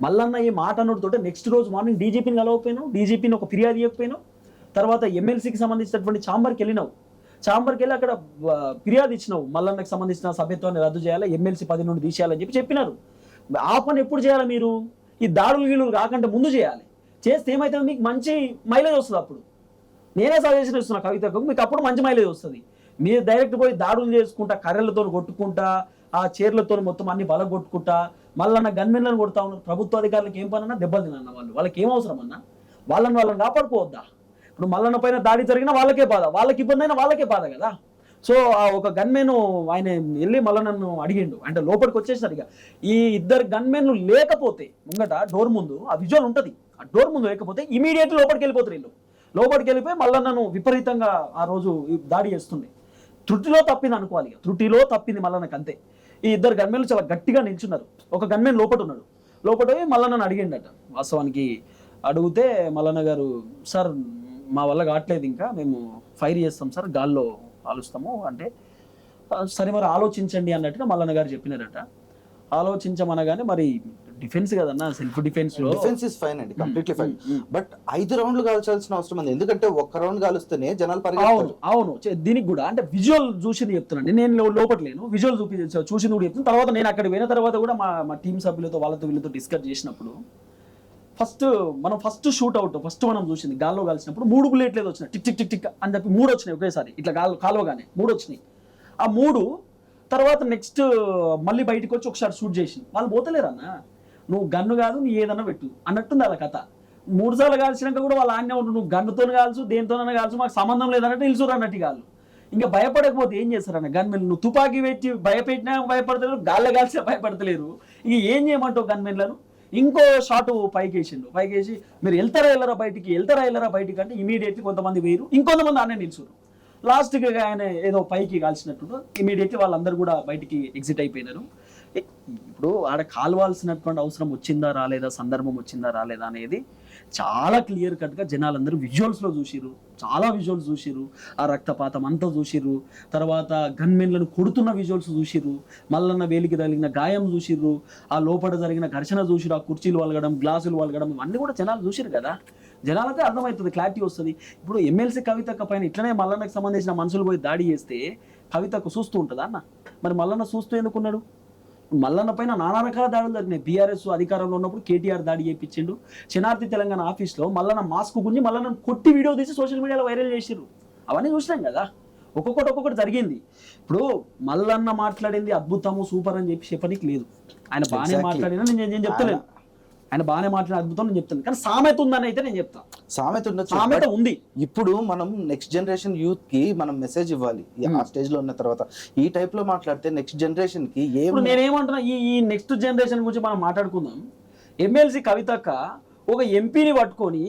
మల్లన్న ఈ మాట అన్నతోటి నెక్స్ట్ రోజు మార్నింగ్ డీజీపీని కలవకపోయినావు, డీజీపీని ఒక ఫిర్యాదు ఇవ్వకపోయినావు. తర్వాత ఎమ్మెల్సీకి సంబంధించినటువంటి ఛాంబర్కి వెళ్ళినావు. ఛాంబర్కి వెళ్ళి అక్కడ ఫిర్యాదు ఇచ్చినావు, మల్లన్నకి సంబంధించిన సభ్యత్వాన్ని రద్దు చేయాలి, ఎమ్మెల్సీ 10 నుండి తీసేయాలని చెప్పినారు. ఆ పని ఎప్పుడు చేయాలి మీరు? ఈ దాడులు కాకుండా ముందు చేయాలి. చేస్తే ఏమైతే మీకు మంచి మైలేజ్ వస్తుంది. అప్పుడు నేనే సజెషన్ ఇస్తున్నా కవితకు, మీకు అప్పుడు మంచి మైలేజ్ వస్తుంది. మీరు డైరెక్ట్ పోయి దాడులు చేసుకుంటా, కర్రలతో కొట్టుకుంటా, ఆ చీరలతో మొత్తం అన్ని బల కొట్టుకుంటా, మళ్ళీ గన్మెన్లను కొడతా ఉన్నారు. ప్రభుత్వ అధికారులకు ఏం పనన్నా దెబ్బలు తినన్న వాళ్ళకి ఏం అవసరం అన్నా? వాళ్ళని కాపాడుకోవద్దా? ఇప్పుడు మల్లన్న పైన దాడి జరిగినా వాళ్ళకే బాధ, వాళ్ళకి ఇబ్బంది అయినా వాళ్ళకే బాధ కదా. సో ఆ ఒక గన్మెన్ ఆయన వెళ్ళి మళ్ళీ నన్ను అడిగిండు, అంటే లోపలికి వచ్చేసరి ఈ ఇద్దరు గన్మెన్లు లేకపోతే ముంగట డోర్ ముందు ఆ విజువల్ ఉంటుంది, ఆ డోర్ ముందు లేకపోతే ఇమీడియట్లీ లోపలికి వెళ్ళిపోతారు. వీళ్ళు లోపలికి వెళ్ళిపోయి మళ్ళీ నన్ను విపరీతంగా ఆ రోజు దాడి చేస్తుండే. త్రుటిలో తప్పింది అనుకోవాలి, త్రుటిలో తప్పింది మల్లన్నకు అంతే. ఈ ఇద్దరు గన్మెన్లు చాలా గట్టిగా నిల్చున్నారు. ఒక గన్మెన్ లోపల ఉన్నాడు. లోపల మళ్ళీ నన్ను అడిగిండట. వాస్తవానికి అడిగితే మల్లన్న గారు, సార్ మా వల్ల కావట్లేదు, ఇంకా మేము ఫైర్ చేస్తాం సార్, గాల్లో ఆలోచిస్తాము అంటే, సరే మరి ఆలోచించండి అన్నట్టుగా మల్లన్న గారు చెప్పినారట. ఆలోచించమనగానే మరి డిఫెన్స్ కదన్నా, సెల్ఫ్ డిఫెన్స్ లో డిఫెన్స్ ఇస్ ఫైన్ అండి, కంప్లీట్లీ ఫైన్. బట్ 5 రౌండ్లు కాల్చాల్సిన అవసరం ఉంది, ఎందుకంటే ఒక్క రౌండ్ కాలుస్తేనే జనాలు పరిగెత్తారు. అవును, దీనికి కూడా అంటే విజువల్ చూసింది చెప్తున్నాండి, నేను లోపట్లేను, విజువల్ చూసింది కూడా చెప్తాను. తర్వాత నేను అక్కడ పోయిన తర్వాత కూడా మా టీం సభ్యులతో వీళ్ళతో డిస్కస్ చేసినప్పుడు ఫస్ట్ షూట్ అవుట్ మనం చూసింది గాల్లో కాల్చినప్పుడు 3 బుల్లెట్లు ఏదో వచ్చినాయి, టిక్ టిక్ టిక్ టిక్ అని చెప్పి 3 వచ్చినాయి ఒకేసారి, ఇట్లా కాలువగానే 3 వచ్చినాయి. ఆ 3 తర్వాత నెక్స్ట్ మళ్ళీ బయటకు వచ్చి ఒకసారి షూట్ చేసి వాళ్ళు పోతలేరన్నా, నువ్వు గన్ను కాదు నీ ఏదన్నా పెట్టు అన్నట్టుంది వాళ్ళ కథ. 3 సార్లు కాల్చినాక కూడా వాళ్ళు ఆన్నే ఉంటు, నువ్వు గన్నుతో కాల్చు దేనితోనైనా కాల్చు, మాకు సంబంధం లేదన్నట్టు నిలుచురు అన్నట్టు కాదు. ఇంకా భయపడకపోతే ఏం చేస్తారన్న గన్మెన్? నువ్వు తుపాకీ పెట్టి భయపెట్టినా భయపడతలేరు, గాల్లో కాల్చినా భయపడతలేరు, ఇక ఏం చేయమంటావు గన్మెన్లను? ఇంకో షాట్ పైకేసి మీరు వెళ్తారా బయటికి అంటే ఇమీడియట్లీ కొంతమంది వేరు, ఇంకొంతమంది ఆనే నిల్చురు. లాస్ట్కి ఆయన ఏదో పైకి కాల్చినట్టు ఇమీడియట్లీ వాళ్ళందరూ కూడా బయటికి ఎగ్జిట్ అయిపోయినారు. ఇప్పుడు ఆడ కాల్వాల్సినటువంటి అవసరం వచ్చిందా రాలేదా, సందర్భం వచ్చిందా రాలేదా అనేది చాలా క్లియర్ కట్గా జనాలందరూ విజువల్స్లో చూసిర్రు, చాలా విజువల్స్ చూసిర్రు. ఆ రక్తపాతం అంతా చూసిర్రు, తర్వాత గన్మెన్లను కొడుతున్న విజువల్స్ చూసిర్రు, మల్లన్న వేలికి తగిలిన గాయం చూసిర్రు, ఆ లోపల జరిగిన ఘర్షణ చూసిర్రు, ఆ కుర్చీలు వలగడం, గ్లాసులు వలగడం, ఇవన్నీ కూడా జనాలు చూసిర్రు కదా. జనాలకే అర్థమవుతుంది, క్లారిటీ వస్తుంది. ఇప్పుడు ఎమ్మెల్సీ కవితక్క పైన ఇట్లనే మల్లన్నకు సంబంధించిన మనుషులు పోయి దాడి చేస్తే కవితకు చూస్తూ ఉంటుందా అన్న? మరి మల్లన్న చూస్తూ ఎందుకున్నాడు? మల్లన్న పైన నానా రకాల దాడులు జరిగినాయి. బీఆర్ఎస్ అధికారంలో ఉన్నప్పుడు కేటీఆర్ దాడి చేయించిండు. శనార్థి తెలంగాణ ఆఫీస్లో మల్లన్న మాస్క్ గురించి మల్లన్న కొట్టి వీడియో తీసి సోషల్ మీడియాలో వైరల్ చేసిర్రు. అవన్నీ చూసినాం కదా, ఒక్కొక్కటి జరిగింది. ఇప్పుడు మల్లన్న మాట్లాడింది అద్భుతము సూపర్ అని చెప్పి చెప్పడానికి లేదు, ఆయన బాగానే మాట్లాడినా నేను చెప్తలేను. ఆయన బాగానే మాట్లాడే అద్భుతం నేను చెప్తాను, కానీ సామెత ఉందని అయితే నేను చెప్తాను. సామెత ఉండొచ్చు, సామెత but ఉంది. ఇప్పుడు మనం నెక్స్ట్ జనరేషన్ యూత్ కి మనం మెసేజ్ ఇవ్వాలి. ఆ స్టేజ్ లో ఉన్న తర్వాత ఈ టైప్ లో మాట్లాడితే నెక్స్ట్ జనరేషన్ కి ఇప్పుడు నేనేమంటున్నా, ఈ నెక్స్ట్ జనరేషన్ గురించి మనం మాట్లాడుకుందాం. ఎమ్మెల్సీ కవితక్క ఒక ఎంపీని పట్టుకొని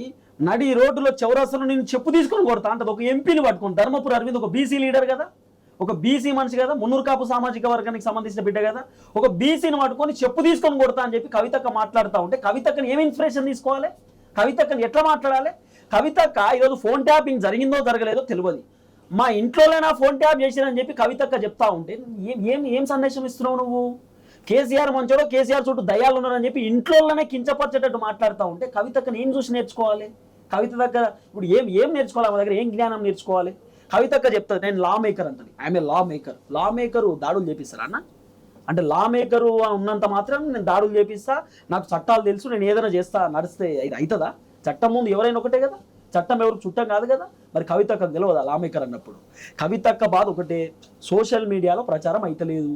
నడి రోడ్డులో చౌరస్తలో నేను చెప్పు తీసుకొని కొడతా అంటది. ఒక ఎంపీని పట్టుకొని, ధర్మపురి అరవింద్ ఒక బీసీ లీడర్ కదా, ఒక బీసీ మనిషి కదా, మున్నూరు కాపు సామాజిక వర్గానికి సంబంధించిన బిడ్డ కదా, ఒక బీసీని పట్టుకొని చెప్పు తీసుకొని కొడతా అని చెప్పి కవితక్క మాట్లాడుతూ ఉంటే కవితక్కని ఏమి ఇన్స్పిరేషన్ తీసుకోవాలి? కవితక్కని ఎట్లా మాట్లాడాలి? కవితక్క ఈరోజు ఫోన్ ట్యాపింగ్ జరిగిందో జరగలేదో తెలియదు, మా ఇంట్లోనే ఫోన్ ట్యాప్ చేసిరని చెప్పి కవితక్క చెప్తా ఉంటే ఏం సందేశం ఇస్తున్నావు నువ్వు? కేసీఆర్ మంచోడో, కేసీఆర్ చుట్టూ దయాలు ఉన్నారని చెప్పి ఇంట్లోనే కించపరిచేటట్టు మాట్లాడుతూ ఉంటే కవితక్కని ఏం చూసి నేర్చుకోవాలి? కవిత దగ్గర ఇప్పుడు ఏం నేర్చుకోవాలి? మా దగ్గర ఏం జ్ఞానం నేర్చుకోవాలి? కవితక్క చెప్తుంది నేను లా మేకర్ అంటది. ఐఎమ్ లా మేకరు దాడులు చేపిస్తారా అన్న? అంటే లా మేకరు ఉన్నంత మాత్రం నేను దాడులు చేపిస్తా, నాకు చట్టాలు తెలుసు, నేను ఏదైనా చేస్తా నడిస్తే ఇది అవుతుందా? చట్టం ముందు ఎవరైనా ఒకటే కదా, చట్టం ఎవరు చుట్టం కాదు కదా. మరి కవితక్క తెలియదా లా మేకర్ అన్నప్పుడు? కవితక్క బాధ ఒకటే, సోషల్ మీడియాలో ప్రచారం అయితలేదు,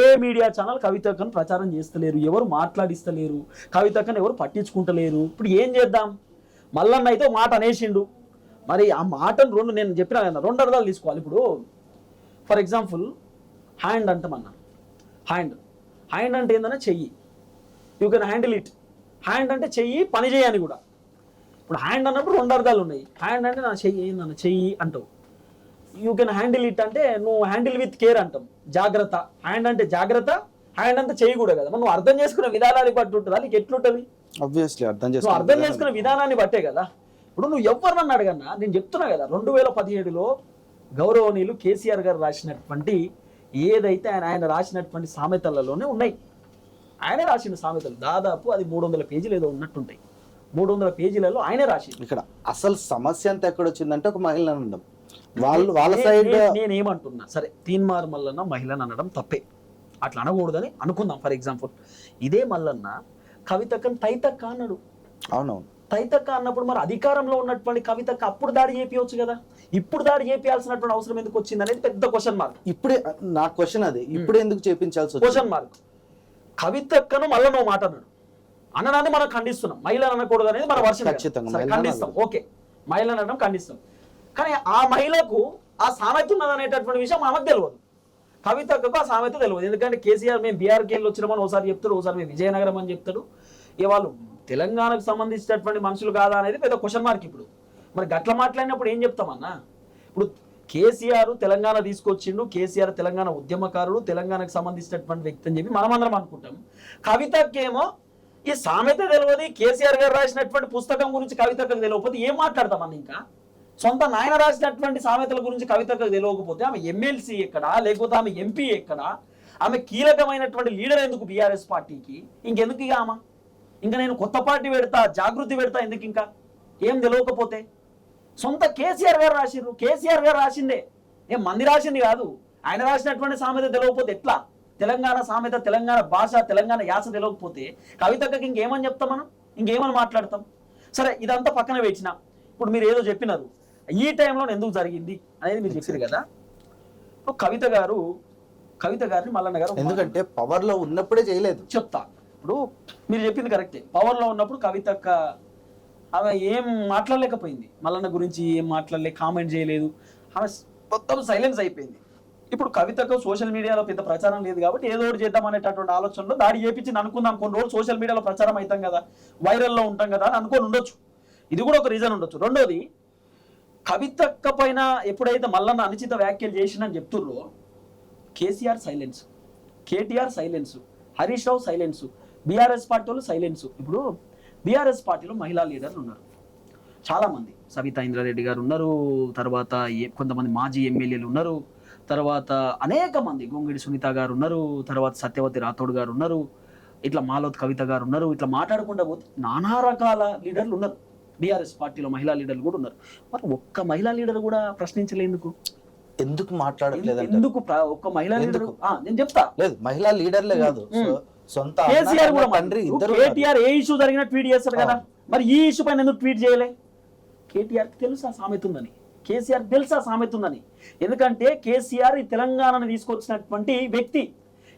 ఏ మీడియా ఛానల్ కవితక్కను ప్రచారం చేస్తలేరు, ఎవరు మాట్లాడిస్తలేరు, కవితక్కను ఎవరు పట్టించుకుంటలేరు. ఇప్పుడు ఏం చేద్దాం? మల్లన్న అయితే మాట అనేసిండు, మరి ఆ మాటను నేను చెప్పిన రెండు అర్థాలు తీసుకోవాలి. ఇప్పుడు ఫర్ ఎగ్జాంపుల్ హ్యాండ్ అంటామన్నా, హ్యాండ్ అంటే ఏందన్నా చెయ్యి, you can handle it. Hand అంటే చెయ్యి, పని చేయని కూడా. ఇప్పుడు హ్యాండ్ అన్నప్పుడు రెండు అర్థాలు ఉన్నాయి. హ్యాండ్ అంటే నా చెయ్యి ఏందన్న చెయ్యి అంటావు, యూ కెన్ హ్యాండిల్ ఇట్ అంటే నువ్వు హ్యాండిల్ విత్ కేర్ అంటాం, జాగ్రత్త. హ్యాండ్ అంటే జాగ్రత్త, హ్యాండ్ అంతా చెయ్యి కూడా కదా. నువ్వు అర్థం చేసుకునే విధానాన్ని బట్టి ఉంటుందా, నీకు ఎట్లుంటుంది? ఆబ్వియస్లీ అర్థం చేసుకునే విధానాన్ని బట్టే కదా. ఇప్పుడు నువ్వు ఎవరినన్ను అడగన్నా, నేను చెప్తున్నా కదా, 2017లో గౌరవనీయులు కేసీఆర్ గారు రాసినటువంటి ఏదైతే ఆయన రాసినటువంటి సామెతలలోనే ఉన్నాయి. ఆయనే రాసిన సామెతలు దాదాపు అది 300 పేజీలు ఏదో ఉన్నట్టుంటాయి. 300 పేజీలలో ఆయనే రాసింది. ఇక్కడ అసలు సమస్య అంతా ఎక్కడ వచ్చిందంటే ఒక మహిళ అనడం, వాళ్ళ సైడ్. నేనేమంటున్నా, సరే తీన్మార్ మల్లన్న మహిళను అనడం తప్పే, అట్లా అనకూడదని అనుకుందాం. ఫర్ ఎగ్జాంపుల్ ఇదే మల్లన్న కవితక్కని తైతక్క అన్నాడు. అవునవును, తైతక్క అన్నప్పుడు మరి అధికారంలో ఉన్నటువంటి కవితక్క అప్పుడు దాడి చేపియవచ్చు కదా, ఇప్పుడు దాడి చేపియాల్సినటువంటి అవసరం ఎందుకు వచ్చింది అనేది పెద్ద క్వశ్చన్ మార్క్. ఇప్పుడే నా క్వశ్చన్ అది, ఇప్పుడు ఎందుకు చేపించాల్సి క్వశ్చన్ మార్క్. కవితక్కను మళ్ళీ నువ్వు మాట అన్నాడు, అనడాన్ని మనం ఖండిస్తున్నాం, మహిళలు అనకూడదు అనేది మన వర్షం ఖండిస్తాం. ఓకే, మహిళ అనడం ఖండిస్తాం, కానీ ఆ మహిళకు ఆ సామెత ఉన్నది అనేటటువంటి విషయం ఆమెకు తెలియదు, కవితక్కకు ఆ సామెత తెలియదు. ఎందుకంటే కేసీఆర్ మేము బీఆర్కి వెళ్ళి వచ్చినామని ఒకసారి చెప్తాడు, ఒకసారి మేము విజయనగరం అని చెప్తాడు. ఇక వాళ్ళు తెలంగాణకు సంబంధించినటువంటి మనుషులు కాదా అనేది పెద్ద క్వశ్చన్ మార్క్. ఇప్పుడు మరి గట్ల మాట్లాడినప్పుడు ఏం చెప్తామన్నా? ఇప్పుడు కేసీఆర్ తెలంగాణ తీసుకొచ్చిండు, కేసీఆర్ తెలంగాణ ఉద్యమకారుడు, తెలంగాణకు సంబంధించినటువంటి వ్యక్తి అని చెప్పి మనమందరం అనుకుంటాం. కవితకేమో ఈ సామెత తెలియదు, కేసీఆర్ గారు రాసినటువంటి పుస్తకం గురించి కవితకు తెలియకపోతే ఏం మాట్లాడతామన్నా? ఇంకా సొంత నాయన రాసినటువంటి సామెతల గురించి కవితకు తెలియకపోతే ఆమె ఎమ్మెల్సీ ఎక్కడా, లేకపోతే ఆమె ఎంపీ ఎక్కడా, ఆమె కీలకమైనటువంటి లీడర్ ఎందుకు బీఆర్ఎస్ పార్టీకి? ఇంకెందుకు ఇక ఆమె? ఇంకా నేను కొత్త పార్టీ పెడతా, జాగృతి పెడతా ఎందుకు? ఇంకా ఏం తెలియకపోతే సొంత కేసీఆర్ గారు రాసిర్రు, కేసీఆర్ గారు రాసిందే, ఏం మంది రాసింది కాదు. ఆయన రాసినటువంటి సామెత తెలియకపోతే ఎట్లా? తెలంగాణ సామెత, తెలంగాణ భాష, తెలంగాణ యాస తెలియకపోతే కవితకి ఇంకేమని చెప్తాం మనం? ఇంకేమని మాట్లాడతాం? సరే, ఇదంతా పక్కన వేసిన ఇప్పుడు మీరు ఏదో చెప్పినారు, ఈ టైంలో ఎందుకు జరిగింది అనేది మీరు చెప్పారు కదా. కవిత గారిని మల్లన్న గారు ఎందుకంటే పవర్ లో ఉన్నప్పుడే చేయలేదు చెప్తా. ఇప్పుడు మీరు చెప్పింది కరెక్టే, పవర్ లో ఉన్నప్పుడు కవితక్క ఆమె ఏం మాట్లాడలేకపోయింది, మల్లన్న గురించి ఏం మాట్లాడలే, కామెంట్ చేయలేదు, ఆమె మొత్తం సైలెన్స్ అయిపోయింది. ఇప్పుడు కవితకు సోషల్ మీడియాలో పెద్ద ప్రచారం లేదు కాబట్టి ఏదో ఒకటి చేద్దాం అనేటటువంటి ఆలోచనలో దాడి చేపించింది అనుకుందాం. కొన్ని రోజులు సోషల్ మీడియాలో ప్రచారం అవుతాం కదా, వైరల్లో ఉంటాం కదా అని అనుకొని ఉండొచ్చు, ఇది కూడా ఒక రీజన్ ఉండొచ్చు. రెండోది, కవితక్క పైన ఎప్పుడైతే మల్లన్న అనుచిత వ్యాఖ్యలు చేసిందని చెప్తుర్రో, KCR silence, KTR silence, Harish Rao silence, BRS party వాళ్ళు సైలెన్స్. ఇప్పుడు బీఆర్ఎస్ పార్టీలో మహిళా లీడర్లు ఉన్నారు చాలామంది, సవితా ఇంద్రారెడ్డి గారు ఉన్నారు, తర్వాత కొంతమంది మాజీ ఎమ్మెల్యేలు ఉన్నారు, తర్వాత అనేక మంది, గొంగిడి సునీత గారు ఉన్నారు, తర్వాత సత్యవతి రాథోడ్ గారు ఉన్నారు, ఇట్లా మాలోత్ కవిత గారు ఉన్నారు. ఇట్లా మాట్లాడకుండా పోతే నానా రకాల లీడర్లు ఉన్నారు బీఆర్ఎస్ పార్టీలో, మహిళా లీడర్లు కూడా ఉన్నారు. మరి ఒక్క మహిళా లీడర్ కూడా ప్రశ్నించలేందుకు? ఎందుకు మాట్లాడలేదు? ఎందుకు ఒక్క మహిళా లీడర్? నేను చెప్తా, లేదు మహిళా లీడర్లే కాదు, సొంత కేసీఆర్ కూడా తండ్రి, కేటీఆర్ ఏ ఇష్యూ జరిగినా ట్వీట్ చేస్తారు కదా, మరి ఈ ఇష్యూ పైన ఎందుకు ట్వీట్ చేయలే? కేటీఆర్ తెలుసా సామెత ఉందని, కేసీఆర్ తెలుసా సామెత ఉందని. ఎందుకంటే కేసీఆర్ ఈ తెలంగాణను తీసుకొచ్చినటువంటి వ్యక్తి,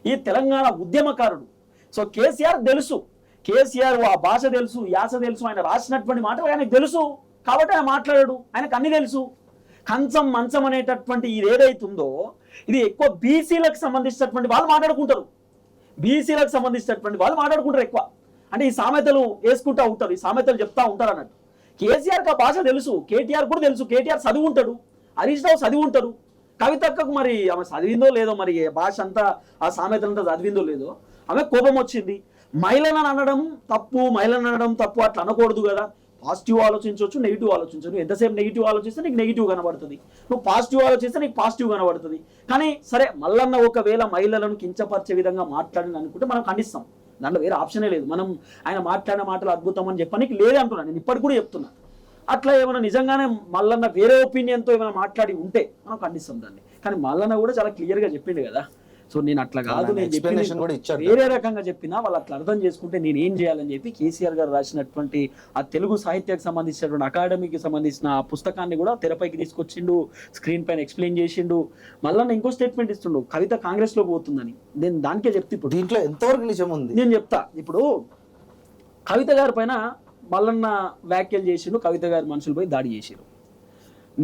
ఈ తెలంగాణ ఉద్యమకారుడు. సో కేసీఆర్ తెలుసు కేసీఆర్ ఆ భాష తెలుసు, యాస తెలుసు, ఆయన రాసినటువంటి మాటలు ఆయనకు తెలుసు కాబట్టి ఆయన మాట్లాడాడు, ఆయనకు అన్ని తెలుసు. కంచం మంచం అనేటటువంటి ఇది ఏదైతుందో ఇది ఎక్కువ బీసీలకు సంబంధించినటువంటి వాళ్ళు మాట్లాడుకుంటారు, బీసీలకు సంబంధించినటువంటి వాళ్ళు మాట్లాడుకుంటారు ఎక్కువ. అంటే ఈ సామెతలు వేసుకుంటూ ఉంటారు, ఈ సామెతలు చెప్తా ఉంటారు అన్నట్టు. కేసీఆర్కి ఆ భాష తెలుసు, కేటీఆర్ కూడా తెలుసు, కేటీఆర్ చదివి ఉంటాడు, హరీష్ రావు చదివి ఉంటారు, కవితక్కకు మరి ఆమె చదివిందో లేదో, మరి భాష అంతా ఆ సామెతలంతా చదివిందో లేదో, ఆమె కోపం వచ్చింది. మహిళలను అనడం తప్పు, మహిళలను అనడం తప్పు అట్లా అనకూడదు కదా. పాజిటివ్ ఆలోచించవచ్చు, నెగిటివ్ ఆలోచించవచ్చు. నువ్వు ఎంతసేపు నెగిటివ్ ఆలోచిస్తే నీకు నెగిటివ్ కనబడుతుంది, నువ్వు పాజిటివ్ ఆలోచిస్తే నీకు పాజిటివ్ కనబడుతుంది. కానీ సరే మల్లన్న ఒకవేళ మహిళలను కించపరిచే విధంగా మాట్లాడిన అనుకుంటే మనం ఖండిస్తాం, దాంట్లో వేరే ఆప్షనే లేదు. మనం ఆయన మాట్లాడిన మాటలు అద్భుతం అని చెప్పడానికి లేదే అంటున్నాను, నేను ఇప్పటికి కూడా చెప్తున్నా. అట్లా ఏమైనా నిజంగానే మల్లన్న వేరే ఒపీనియన్తో ఏమైనా మాట్లాడి ఉంటే మనం ఖండిస్తాం దాన్ని. కానీ మల్లన్న కూడా చాలా క్లియర్గా చెప్పిండు కదా. సో నేను అట్లా కాదు, నేను చెప్పిన వేరే రకంగా చెప్పినా వాళ్ళు అట్లా అర్థం చేసుకుంటే నేను ఏం చేయాలని చెప్పి కేసీఆర్ గారు రాసినటువంటి ఆ తెలుగు సాహిత్యానికి సంబంధించినటువంటి అకాడమీకి సంబంధించిన ఆ పుస్తకాన్ని కూడా తెరపైకి తీసుకొచ్చిండు, స్క్రీన్ పైన ఎక్స్ప్లెయిన్ చేసిండు. మళ్ళీ ఇంకో స్టేట్మెంట్ ఇస్తుండు, కవిత కాంగ్రెస్ లోకి పోతుందని. నేను దానికే చెప్తే ఇప్పుడు దీంట్లో ఎంతవరకు నిజం ఉంది నేను చెప్తా. ఇప్పుడు కవిత గారి పైన మల్లన్న వ్యాఖ్యలు చేసిండు, కవిత గారి మనుషులపై దాడి చేసారు.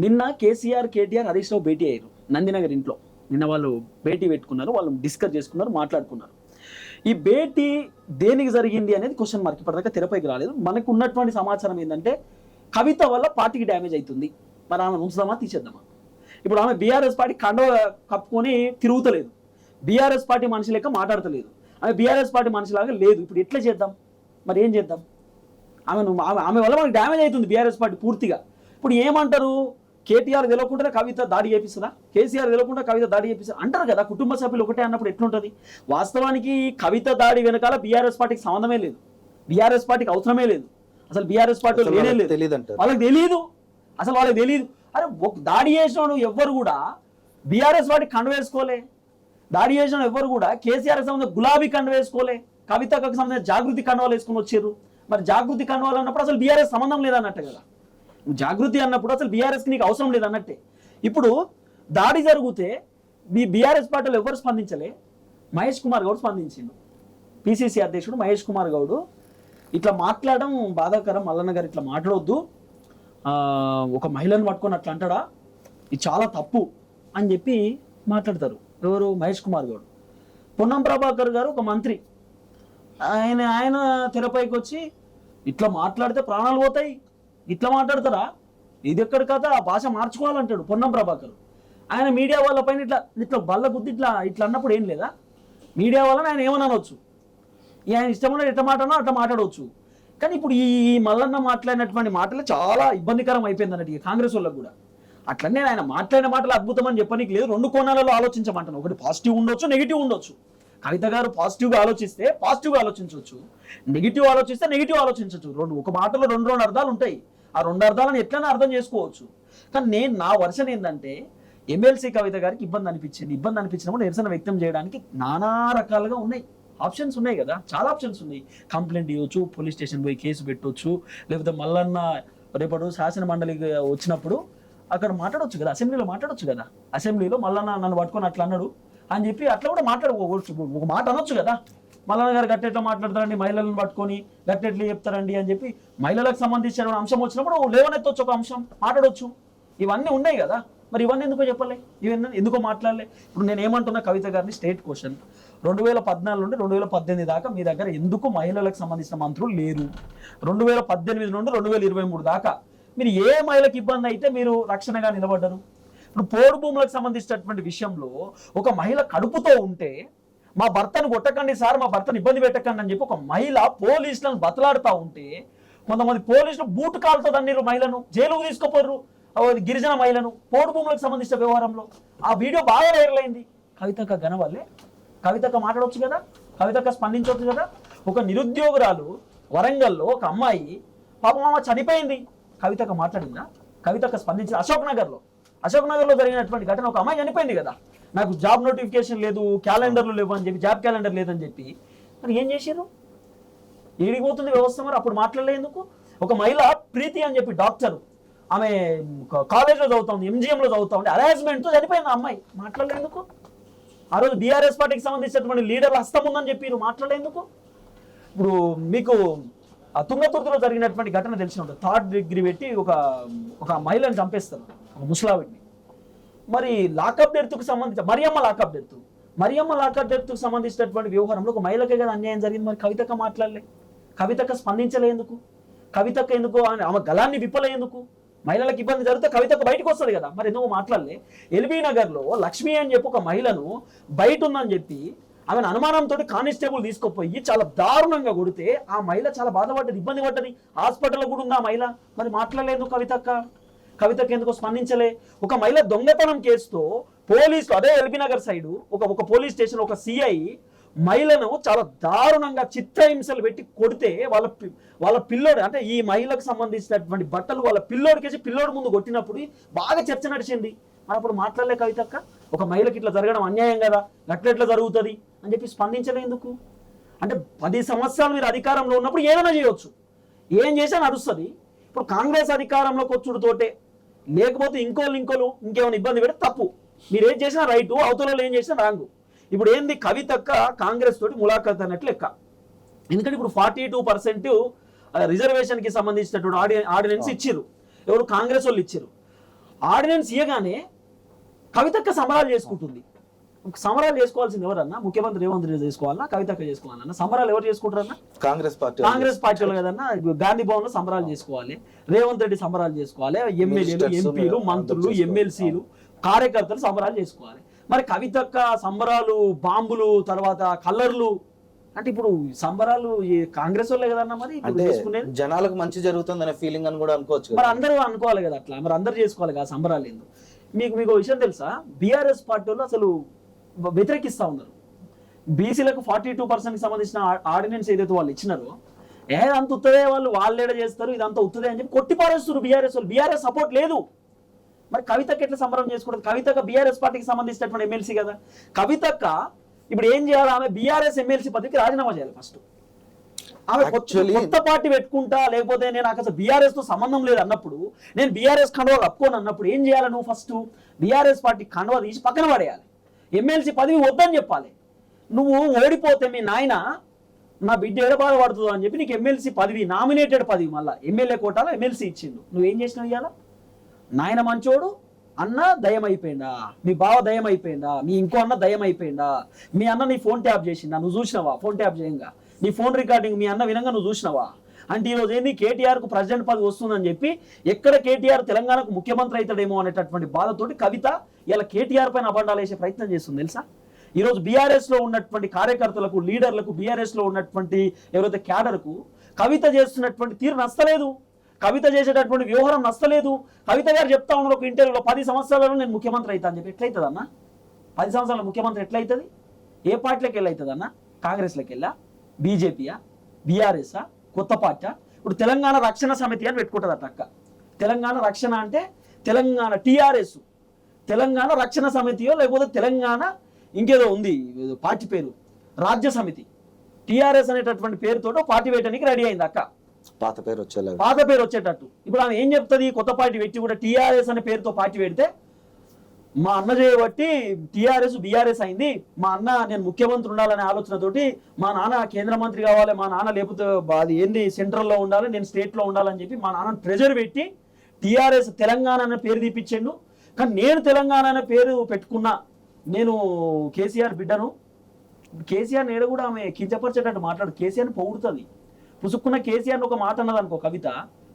నిన్న కేసీఆర్, కేటీఆర్, హరీష్ రావు భేటీ అయ్యారు నందినగర్ ఇంట్లో. నిన్న వాళ్ళు భేటీ పెట్టుకున్నారు, వాళ్ళు డిస్కస్ చేసుకున్నారు, మాట్లాడుకున్నారు. ఈ భేటీ దేనికి జరిగింది అనేది క్వశ్చన్ మార్క్ ఇప్పటిదాకా తెరపైకి రాలేదు. మనకు ఉన్నటువంటి సమాచారం ఏంటంటే కవిత వల్ల పార్టీకి డ్యామేజ్ అవుతుంది, మరి ఆమె ఉంచుదామా తీసేద్దామా. ఇప్పుడు ఆమె బీఆర్ఎస్ పార్టీ కండవ కప్పుకొని తిరుగుతలేదు, బీఆర్ఎస్ పార్టీ మనిషి లెక్క మాట్లాడతలేదు, ఆమె బీఆర్ఎస్ పార్టీ మనిషిలాగా లేదు. ఇప్పుడు ఎట్లా చేద్దాం, మరి ఏం చేద్దాం? ఆమె వల్ల మనకు డ్యామేజ్ అవుతుంది బీఆర్ఎస్ పార్టీ పూర్తిగా. ఇప్పుడు ఏమంటారు, కేటీఆర్ తెలియకుండా కవిత దాడి చేపిస్తుందా, కేసీఆర్ తెలియకుండా కవిత దాడి చేపిస్తారు అంటారు కదా. కుటుంబ సభ్యులు ఒకటే అన్నప్పుడు ఎట్లుంటుంది? వాస్తవానికి కవిత దాడి వెనకాల బీఆర్ఎస్ పార్టీకి సంబంధమే లేదు, బీఆర్ఎస్ పార్టీకి అవసరమే లేదు, అసలు బీఆర్ఎస్ పార్టీ లేనే లేదు, వాళ్ళకి తెలియదు, అసలు వాళ్ళకి తెలియదు. అరే దాడి చేసిన ఎవ్వరు కూడా బీఆర్ఎస్ పార్టీ కండ వేసుకోలే, దాడి చేసిన ఎవ్వరు కూడా కేసీఆర్కి సంబంధించిన గులాబీ కండ వేసుకోలే, కవితకు సంబంధించిన జాగృతి కండవాలు వేసుకొని వచ్చారు. మరి జాగృతి కండవాలు అన్నప్పుడు అసలు బీఆర్ఎస్ సంబంధం లేదన్నట్టే కదా. జాగృతి అన్నప్పుడు అసలు బీఆర్ఎస్కి నీకు అవసరం లేదన్నట్టే. ఇప్పుడు దాడి జరిగితే బీఆర్ఎస్ పార్టీలో ఎవరు స్పందించలే, మహేష్ కుమార్ గౌడ్ స్పందించిండు. పిసిసి అధ్యక్షుడు మహేష్ కుమార్ గౌడ్ ఇట్లా మాట్లాడడం బాధాకరం, మల్లన్న గారు ఇట్లా మాట్లాడొద్దు, ఒక మహిళను పట్టుకొని అట్లా అంటాడా, ఇది చాలా తప్పు అని చెప్పి మాట్లాడతారు. ఎవరు? మహేష్ కుమార్ గౌడ్. పొన్నం ప్రభాకర్ గారు ఒక మంత్రి, ఆయన తెరపైకి వచ్చి ఇట్లా మాట్లాడితే ప్రాణాలు పోతాయి, ఇట్లా మాట్లాడతారా, ఇది ఎక్కడ కథ, ఆ భాష మార్చుకోవాలంటాడు పొన్నం ప్రభాకర్. ఆయన మీడియా వాళ్ళ పైన ఇట్లా ఇట్లా బల్ల గుద్ది ఇట్లా అన్నప్పుడు ఏం లేదా? మీడియా వాళ్ళని ఆయన ఏమని అనవచ్చు, ఆయన ఇష్టమైన ఎట్లా మాట్లాడినా అట్లా మాట్లాడవచ్చు. కానీ ఇప్పుడు ఈ మల్లన్న మాట్లాడినటువంటి మాటలు చాలా ఇబ్బందికరం అయిపోయింది అన్నట్టు కాంగ్రెస్ వాళ్ళకు కూడా. అట్లనే ఆయన మాట్లాడిన మాటలు అద్భుతం అని చెప్పడానికి లేదు, రెండు కోణాలలో ఆలోచించమంటాను. ఒకటి పాజిటివ్ ఉండొచ్చు, నెగిటివ్ ఉండొచ్చు. కవిత గారు పాజిటివ్గా ఆలోచిస్తే పాజిటివ్గా ఆలోచించవచ్చు, నెగిటివ్ ఆలోచిస్తే నెగిటివ్ ఆలోచించవచ్చు. ఒక మాటలో రెండు అర్థాలు ఉంటాయి, ఆ రెండు అర్థాలను ఎట్లైనా అర్థం చేసుకోవచ్చు. కానీ నా వర్షన్ ఏంటంటే ఎమ్మెల్సీ కవిత గారికి ఇబ్బంది అనిపించినప్పుడు నిరసన వ్యక్తం చేయడానికి నానా రకాలుగా ఉన్నాయి, ఆప్షన్స్ ఉన్నాయి కదా, చాలా ఆప్షన్స్ ఉన్నాయి. కంప్లైంట్ ఇవ్వచ్చు, పోలీస్ స్టేషన్ పోయి కేసు పెట్టవచ్చు, లేకపోతే మల్లన్న రేపటి శాసన మండలికి వచ్చినప్పుడు అక్కడ మాట్లాడవచ్చు కదా, అసెంబ్లీలో మాట్లాడవచ్చు కదా, అసెంబ్లీలో మల్లన్న నన్ను పట్టుకొని అట్లా అన్నాడు అని చెప్పి అట్లా కూడా మాట్లాడుకోవచ్చు, ఒక మాట అనొచ్చు కదా. మల్లన్న గారు గట్టెట్లా మాట్లాడతారండి, మహిళలను పట్టుకొని గట్టెట్లు చెప్తారండి అని చెప్పి మహిళలకు సంబంధించిన అంశం వచ్చినప్పుడు లేవనెత్తవచ్చు, ఒక అంశం మాట్లాడవచ్చు. ఇవన్నీ ఉన్నాయి కదా, మరి ఇవన్నీ ఎందుకో చెప్పలే, ఇవన్నీ ఎందుకో మాట్లాడలే. ఇప్పుడు నేను ఏమంటున్నా కవిత గారిని, స్టేట్ క్వశ్చన్, 2014 నుండి 2018 దాకా మీ దగ్గర ఎందుకు మహిళలకు సంబంధించిన మంత్రులు లేరు? 2018 నుండి 2023 దాకా మీరు ఏ మహిళకి ఇబ్బంది అయితే మీరు రక్షణగా నిలబడ్డారు? ఇప్పుడు పోడు భూములకు సంబంధించినటువంటి విషయంలో ఒక మహిళ కడుపుతో ఉంటే మా భర్తను కొట్టకండి సార్, మా భర్తను ఇబ్బంది పెట్టకండి అని చెప్పి ఒక మహిళ పోలీసులను బతలాడుతూ ఉంటే కొంతమంది పోలీసులు బూటు కాలుతో అన్నారు మహిళను, జైలుకు తీసుకుపోరు గిరిజన మహిళను పోడు భూములకు సంబంధించిన వ్యవహారంలో. ఆ వీడియో బాగా వైరల్ అయింది. కవితక్క గనవల్లే, కవితక్క మాట్లాడవచ్చు కదా, కవితక్క స్పందించవచ్చు కదా. ఒక నిరుద్యోగురాలు వరంగల్లో ఒక అమ్మాయి పాపం అమ్మ చనిపోయింది, కవితక్క మాట్లాడిందా? కవితక్క స్పందించింది. అశోక్ నగర్లో జరిగినటువంటి ఘటన, ఒక అమ్మాయి చనిపోయింది కదా, నాకు జాబ్ నోటిఫికేషన్ లేదు, క్యాలెండర్లు లేవు అని చెప్పి, జాబ్ క్యాలెండర్ లేదని చెప్పి. మరి ఏం చేశారు? ఏడిపోతుంది వ్యవస్థ, మరి అప్పుడు మాట్లాడలేందుకు? ఒక మహిళ ప్రీతి అని చెప్పి డాక్టర్, ఆమె కాలేజ్లో చదువుతుంది, ఎంజిఎంలో చదువుతా ఉంటే హరాస్మెంట్తో చనిపోయింది ఆ అమ్మాయి, మాట్లాడలేందుకు? ఆ రోజు బీఆర్ఎస్ పార్టీకి సంబంధించినటువంటి లీడర్ల హస్తం ఉందని చెప్పి మాట్లాడలేందుకు? ఇప్పుడు మీకు ఆ తుంగతుర్తిలో జరిగినటువంటి ఘటన తెలిసి ఉంటుంది. 3rd డిగ్రీ పెట్టి ఒక మహిళను చంపేస్తారు, ఒక ముసలావిడిని. మరి లాకప్ డెత్కు సంబంధించి మరియమ్మ లాకప్ డెత్కు సంబంధించినటువంటి వ్యవహారంలో ఒక మహిళకే కదా అన్యాయం జరిగింది. మరి కవితక్క మాట్లాడలే, కవితక్క స్పందించలే ఎందుకు? కవితక్క ఎందుకు ఆమె గలాన్ని విప్పలే ఎందుకు? మహిళలకు ఇబ్బంది జరిగితే కవితక్క బయటకు వస్తుంది కదా, మరి ఎందుకు మాట్లాడలే? ఎల్బీ నగర్లో లక్ష్మి అని చెప్పి ఒక మహిళను బయట ఉందని చెప్పి ఆమెను అనుమానంతో కానిస్టేబుల్ తీసుకుపోయి చాలా దారుణంగా కొడితే ఆ మహిళ చాలా బాధపడ్డది, ఇబ్బంది పడ్డది, హాస్పిటల్లో కూడా ఉంది ఆ మహిళ. మరి మాట్లాడలేదు కవితక్క ఎందుకు స్పందించలే? ఒక మహిళ దొంగతనం కేసుతో పోలీసులు అదే ఎల్బీ నగర్ సైడు ఒక పోలీస్ స్టేషన్ ఒక సిఐ మహిళను చాలా దారుణంగా చిత్రహింసలు పెట్టి కొడితే వాళ్ళ పిల్లోడు అంటే ఈ మహిళకు సంబంధించినటువంటి బట్టలు వాళ్ళ పిల్లోడికేసి పిల్లోడు ముందు కొట్టినప్పుడు బాగా చర్చ నడిచింది. అప్పుడు మాట్లాడలే కవితక్క, ఒక మహిళకి ఇట్లా జరగడం అన్యాయం కదా, గట్లెట్లా జరుగుతుంది అని చెప్పి స్పందించలేందుకు? అంటే 10 సంవత్సరాలు మీరు అధికారంలో ఉన్నప్పుడు ఏమైనా చేయవచ్చు, ఏం చేసినా నడుస్తుంది. ఇప్పుడు కాంగ్రెస్ అధికారంలోకి వచ్చుడుతోటే లేకపోతే ఇంకోళ్ళు ఇంకేమైనా ఇబ్బంది పెడితే తప్పు, మీరు ఏం చేసినా రైటు, అవతలలో ఏం చేసినా రాంగు. ఇప్పుడు ఏంది కవితక్క కాంగ్రెస్ తోటి ములాఖత్ అన్నట్లు లెక్క. ఎందుకంటే ఇప్పుడు 42% రిజర్వేషన్కి సంబంధించినటువంటి ఆర్డినెన్స్ ఇచ్చిర్రు, ఎవరు కాంగ్రెస్ వాళ్ళు ఇచ్చిర్రు. ఆర్డినెన్స్ ఇవ్వగానే కవితక్క సంబరాలు చేసుకుంటుంది. సంబరాలు చేసుకోవాల్సింది ఎవరన్నా? ముఖ్యమంత్రి రేవంత్ రెడ్డి చేసుకోవాలన్నా, కవితక్క చేసుకోవాలన్నా? సంబరాలు ఎవరు చేసుకుంటారన్నా? కాంగ్రెస్ పార్టీలో కదన్నా. గాంధీ భవన్ లో సంబరాలు చేసుకోవాలి, రేవంత్ రెడ్డి సంబరాలు చేసుకోవాలి, ఎమ్మెల్యేలు, ఎంపీలు, మంత్రులు, ఎమ్మెల్సీలు, కార్యకర్తలు సంబరాలు చేసుకోవాలి. మరి కవితక్క సంబరాలు, బాంబులు, తర్వాత కల్లర్లు అంటే ఇప్పుడు సంబరాలు కాంగ్రెస్ వాళ్ళే కదన్నా. మరి జనాలకు మంచి జరుగుతుంది అనే ఫీలింగ్ అని కూడా అనుకోవచ్చు. మరి అందరూ అనుకోవాలి కదా అట్లా, మరి అందరూ చేసుకోవాలి కదా సంబరాలు. ఏందో మీకు విషయం తెలుసా? బీఆర్ఎస్ పార్టీ వాళ్ళు అసలు వ్యతిరేకిస్తా ఉన్నారు. బీసీలకు 42%కి సంబంధించిన ఆర్డినెన్స్ ఏదైతే వాళ్ళు ఇచ్చినారో అంత ఉత్తదే, వాళ్ళేడ చేస్తారు, ఇదంతా ఉత్తదే అని చెప్పి కొట్టిపారేస్తారు బీఆర్ఎస్ వాళ్ళు. బీఆర్ఎస్ సపోర్ట్ లేదు. మరి కవితక్క ఎట్లా సంబరం చేసుకుంటుంది? కవితక్క బీఆర్ఎస్ పార్టీకి సంబంధించినటువంటి ఎమ్మెల్సీ కదా. కవితక్క ఇప్పుడు ఏం చేయాలి? ఆమె బీఆర్ఎస్ ఎమ్మెల్సీ పదవికి రాజీనామా చేయాలి ఫస్ట్. ఆమె కొత్త పార్టీ పెట్టుకుంటా, లేకపోతే నేను నాకు అసలు బీఆర్ఎస్ తో సంబంధం లేదు అన్నప్పుడు, నేను బీఆర్ఎస్ కండువా కప్పుకోను అన్నప్పుడు ఏం చేయాలి? నువ్వు ఫస్ట్ బీఆర్ఎస్ పార్టీ కండువా తీసి పక్కన పడేయాలి, ఎమ్మెల్సీ పదవి వద్దని చెప్పాలి. నువ్వు ఓడిపోతే మీ నాయన నా బిడ్డ ఎడబాధపడుతుంది అని చెప్పి నీకు ఎమ్మెల్సీ పదవి, నామినేటెడ్ పదవి, మళ్ళీ ఎమ్మెల్యే కోటాలో ఎమ్మెల్సీ ఇచ్చిండు. నువ్వేం చేసినావు? ఇవాళ నాయన మంచోడు, అన్న దయం అయిపోయిందా? మీ బావ దయం అయిపోయిందా? మీ ఇంకో అన్న దయం అయిపోయిందా? మీ అన్న నీ ఫోన్ ట్యాప్ చేసిందా? నువ్వు చూసినావా? ఫోన్ ట్యాప్ చేయంగా నీ ఫోన్ రికార్డింగ్ మీ అన్న వినంగా నువ్వు చూసినావా? అంటే ఈరోజు ఏంది కేటీఆర్కు ప్రెసిడెంట్ పదవి వస్తుందని చెప్పి ఎక్కడ కేటీఆర్ తెలంగాణకు ముఖ్యమంత్రి అవుతాడేమో అనేటటువంటి బాధతోటి కవిత ఇలా కేటీఆర్ పైన అబండాలు వేసే ప్రయత్నం చేస్తుంది తెలుసా. ఈరోజు బీఆర్ఎస్ లో ఉన్నటువంటి కార్యకర్తలకు, లీడర్లకు, బీఆర్ఎస్ లో ఉన్నటువంటి ఎవరైతే క్యాడర్కు కవిత చేస్తున్నటువంటి తీరు నచ్చలేదు, కవిత చేసేటటువంటి వ్యవహారం నచ్చలేదు. కవిత గారు చెప్తా ఉన్నారు ఒక ఇంటర్వ్యూలో 10 సంవత్సరాలలో నేను ముఖ్యమంత్రి అవుతా అని చెప్పి. ఎట్లయితుంది అన్న? 10 సంవత్సరాల ముఖ్యమంత్రి ఎట్లయితుంది? ఏ పార్టీలోకి వెళ్ళవుతుంది అన్న? కాంగ్రెస్లోకి వెళ్ళా, బీజేపీయా, బీఆర్ఎస్ఆ, కొత్త పార్టీ? ఇప్పుడు తెలంగాణ రక్షణ సమితి అని పెట్టుకుంటుంది అక్క. తెలంగాణ రక్షణ అంటే తెలంగాణ టీఆర్ఎస్ తెలంగాణ రక్షణ సమితియో లేకపోతే తెలంగాణ ఇంకేదో ఉంది పార్టీ పేరు, రాజ్య సమితి. టీఆర్ఎస్ అనేటటువంటి పేరుతో పార్టీ వేయడానికి రెడీ అయింది అక్క. పాత పేరు వచ్చేటట్టు. ఇప్పుడు ఆమె ఏం చెప్తుంది? కొత్త పార్టీ పెట్టి కూడా టీఆర్ఎస్ అనే పేరుతో పార్టీ పెడితే మా అన్న చేయబట్టి టీఆర్ఎస్ బీఆర్ఎస్ అయింది, మా అన్న నేను ముఖ్యమంత్రి ఉండాలనే ఆలోచనతోటి, మా నాన్న కేంద్ర మంత్రి కావాలి, మా నాన్న లేకపోతే అది ఏంది సెంట్రల్లో ఉండాలి, నేను స్టేట్లో ఉండాలని చెప్పి మా నాన్న ప్రెజర్ పెట్టి టీఆర్ఎస్ తెలంగాణ అనే పేరు తీపిచ్చిండు. కానీ నేను తెలంగాణ అనే పేరు పెట్టుకున్నా, నేను కేసీఆర్ బిడ్డను. కేసీఆర్ నేడు కూడా ఆమె కించపరిచేటట్టు మాట్లాడు, కేసీఆర్ని పొగుడుతుంది. పుసుక్కున్న కేసీఆర్ని ఒక మాట అన్నదనుకో కవిత,